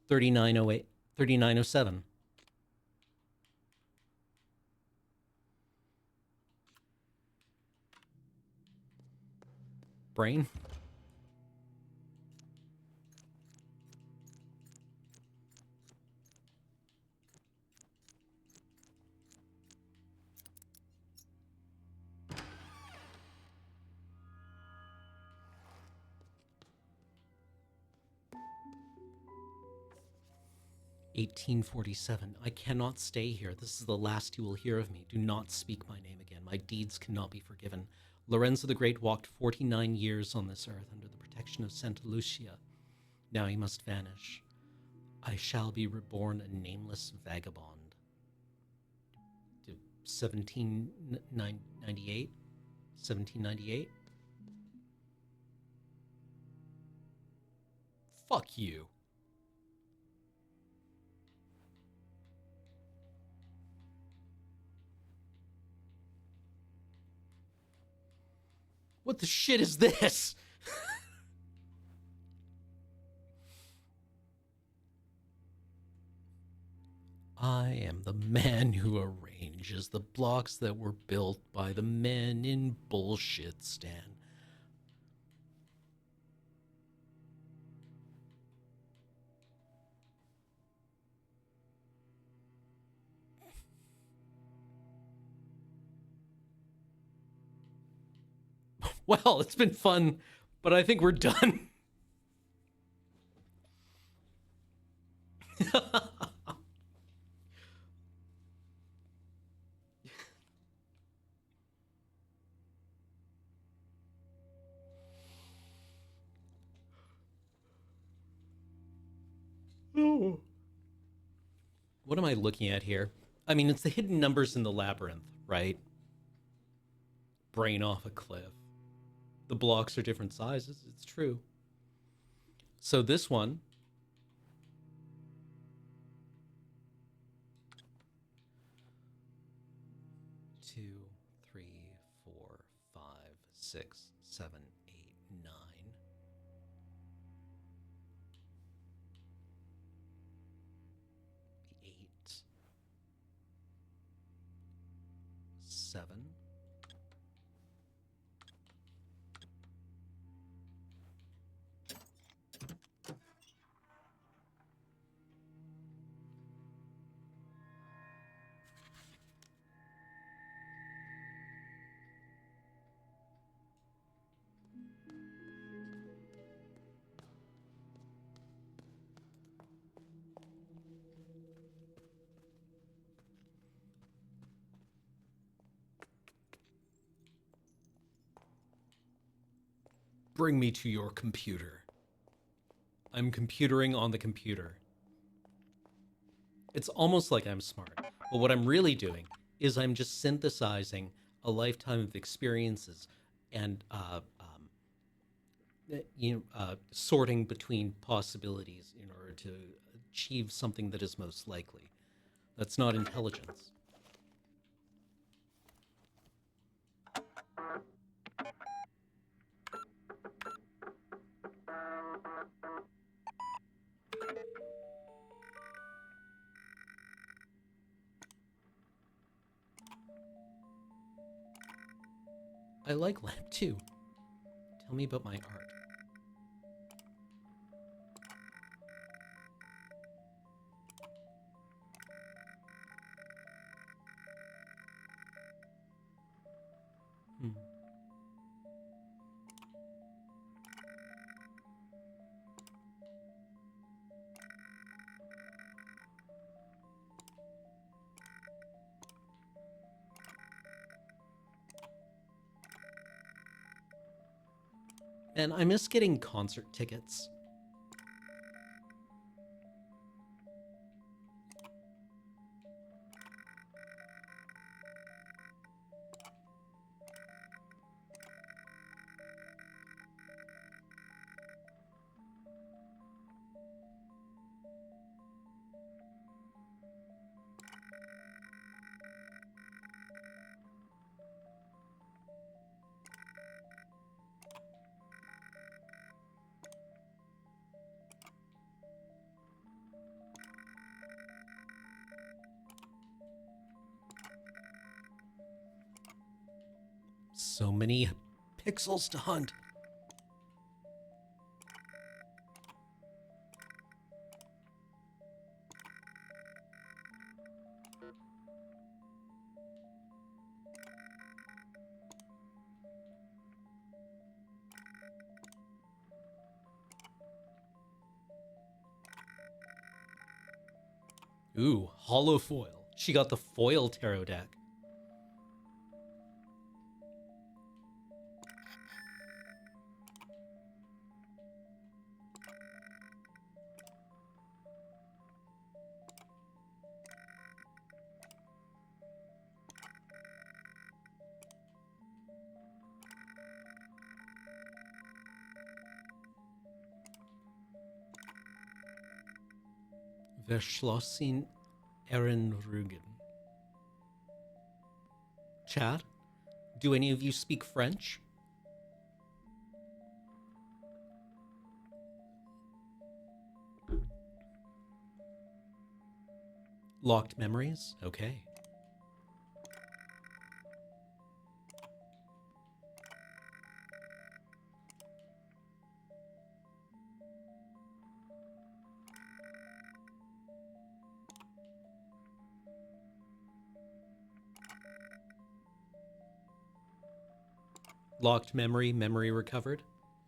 3908, 3907. Brain? 1847. I cannot stay here. This is the last you will hear of me. Do not speak my name again. My deeds cannot be forgiven. Lorenzo the Great walked 49 years on this earth under the protection of Santa Lucia. Now he must vanish. I shall be reborn a nameless vagabond. 1798? 1798? Fuck you. What the shit is this? I am the man who arranges the blocks that were built by the men in bullshit stand. Well, it's been fun, but I think we're done. What am I looking at here? I mean, it's the hidden numbers in the labyrinth, right? Brain off a cliff. The blocks are different sizes. It's true. So this one, 2, 3, 4, 5, 6, 7, 8, 9. The 8, 7. Bring me to your computer. I'm computering on the computer. It's almost like I'm smart, but what I'm really doing is I'm just synthesizing a lifetime of experiences and sorting between possibilities in order to achieve something that is most likely. That's not intelligence. I like lamp too. Tell me about my art. Hmm. And I miss getting concert tickets. So many pixels to hunt. Ooh, hollow foil. She got the foil tarot deck. Verschlossen Ehrenrügen. Chat, do any of you speak French? Locked memories? Okay. Locked memory, memory recovered.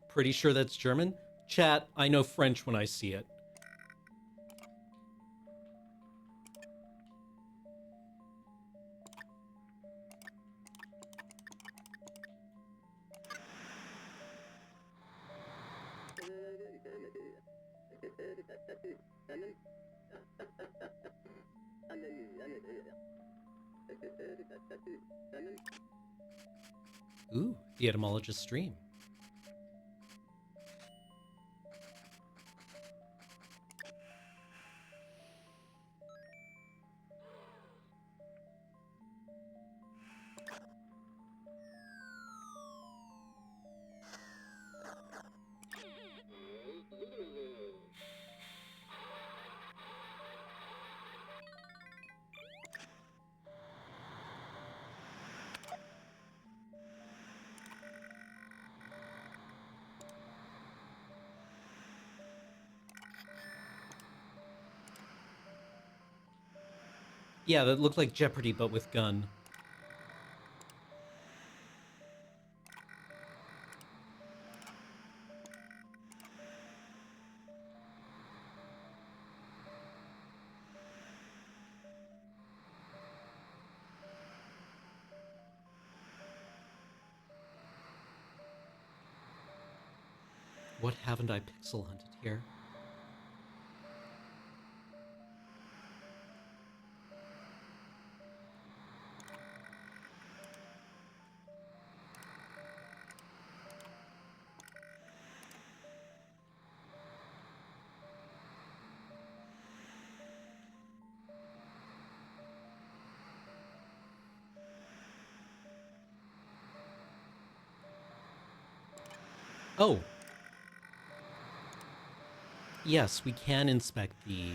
Pretty sure that's German. Chat, I know French when I see it. Ooh, the etymologist stream. Yeah, that looked like Jeopardy, but with gun. What haven't I pixel hunted here? Oh, yes, we can inspect the...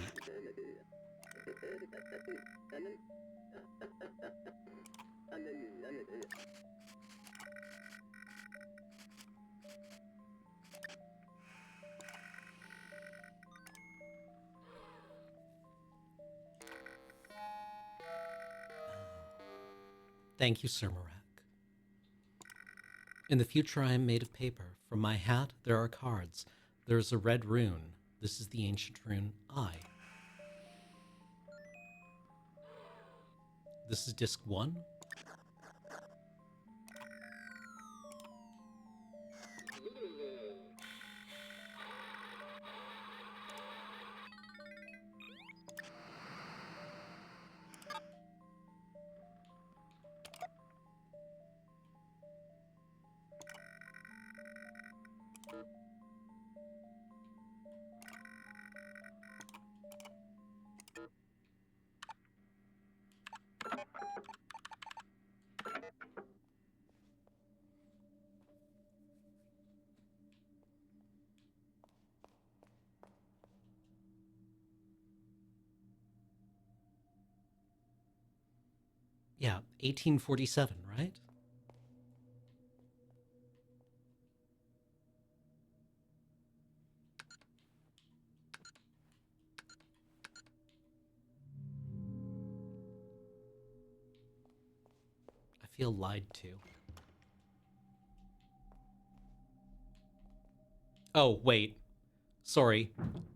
Thank you, Sir Marek. In the future, I am made of paper. From my hat, there are cards. There is a red rune. This is the ancient rune I. This is disc 1. Yeah, 1847, right? I feel lied to. Oh, wait. Sorry.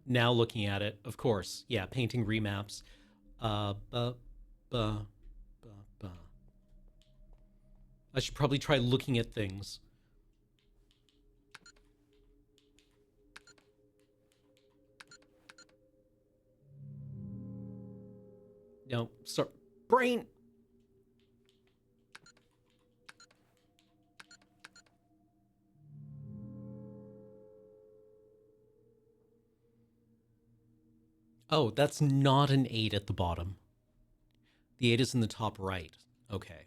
Now looking at it, of course. Yeah, painting remaps. Buh, buh, buh. I should probably try looking at things. No, start. Brain! Oh, that's not an 8 at the bottom. The 8 is in the top right. Okay.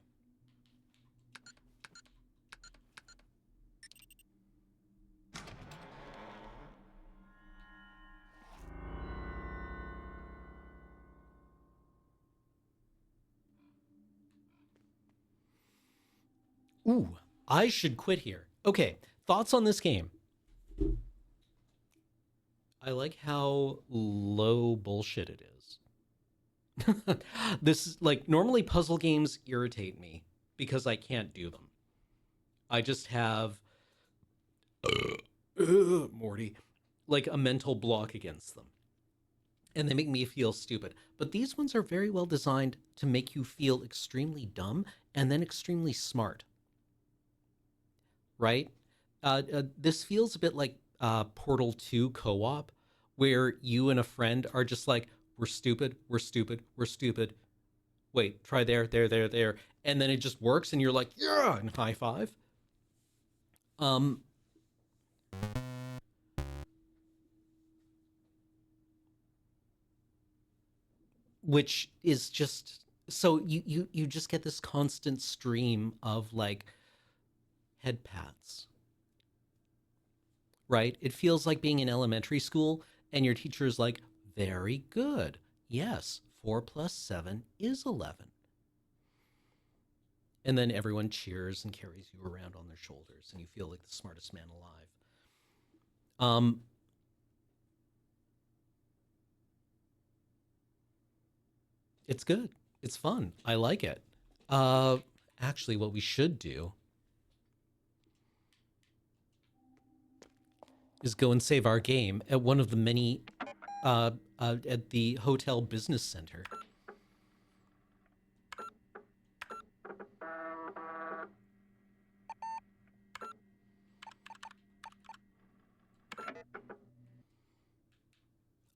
Ooh, I should quit here. Okay, thoughts on this game? I like how low bullshit it is. This is like normally puzzle games irritate me because I can't do them. I just have Morty, like a mental block against them. And they make me feel stupid. But these ones are very well designed to make you feel extremely dumb and then extremely smart, right? This feels a bit like Portal 2 co op, where you and a friend are just like, we're stupid, we're stupid, we're stupid. Wait, try there, there, there, there. And then it just works, and you're like, yeah, and high five. Um, which is just so you just get this constant stream of like head pats, right? It feels like being in elementary school and your teacher is like, very good. Yes, 4 plus 7 is 11. And then everyone cheers and carries you around on their shoulders and you feel like the smartest man alive. Um, it's good. It's fun. I like it. Actually, what we should do is go and save our game at one of the many, at the hotel business center.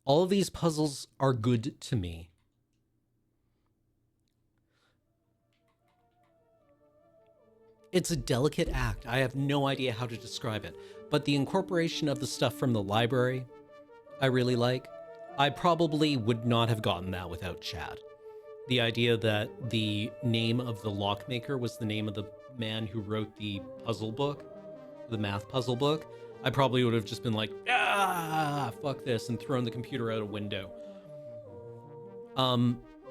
All of these puzzles are good to me. It's a delicate act. I have no idea how to describe it, but the incorporation of the stuff from the library, I really like. I probably would not have gotten that without Chad. The idea that the name of the lockmaker was the name of the man who wrote the puzzle book, the math puzzle book, I probably would have just been like, ah, fuck this, and thrown the computer out a window.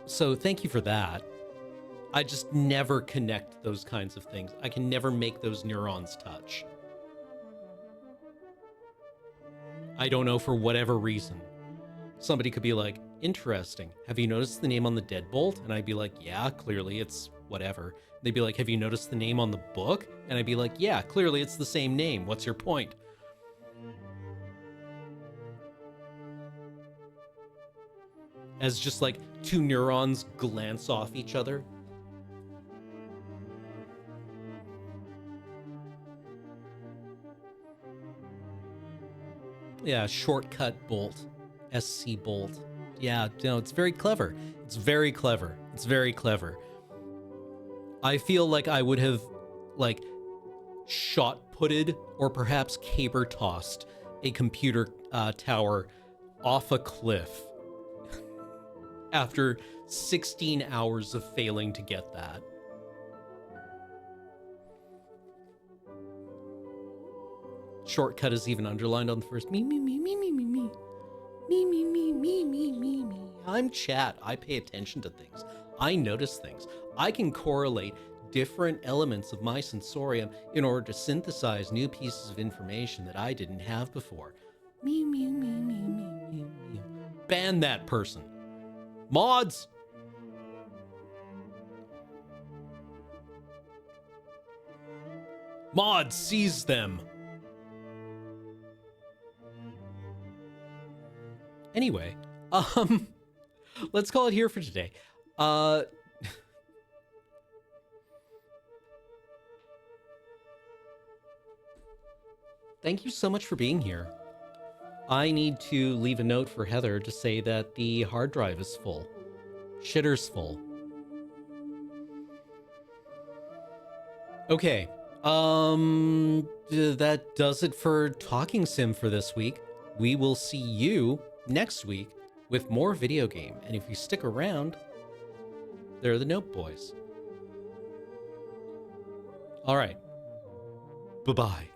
So thank you for that. I just never connect those kinds of things. I can never make those neurons touch. I don't know, for whatever reason. Somebody could be like, interesting. Have you noticed the name on the deadbolt? And I'd be like, yeah, clearly it's whatever. They'd be like, have you noticed the name on the book? And I'd be like, yeah, clearly it's the same name. What's your point? As just like two neurons glance off each other. Yeah, shortcut bolt. SC bolt. Yeah, no, it's very clever. It's very clever. It's very clever. I feel like I would have, like, shot putted or perhaps caber tossed a computer tower off a cliff after 16 hours of failing to get that. Shortcut is even underlined on the first. Me, me, me, me, me, me, me. Me, me, me, me, me, me, me. I'm chat. I pay attention to things. I notice things. I can correlate different elements of my sensorium in order to synthesize new pieces of information that I didn't have before. Me, me, me, me, me, me, me. Ban that person. Mods! Mods, seize them! Anyway, let's call it here for today. Thank you so much for being here. I need to leave a note for Heather to say that the hard drive is full. Shitter's full. Okay, that does it for Talking Sim for this week. We will see you next week with more video game. And if you stick around, they're the Note Boys. All right. Bye-bye.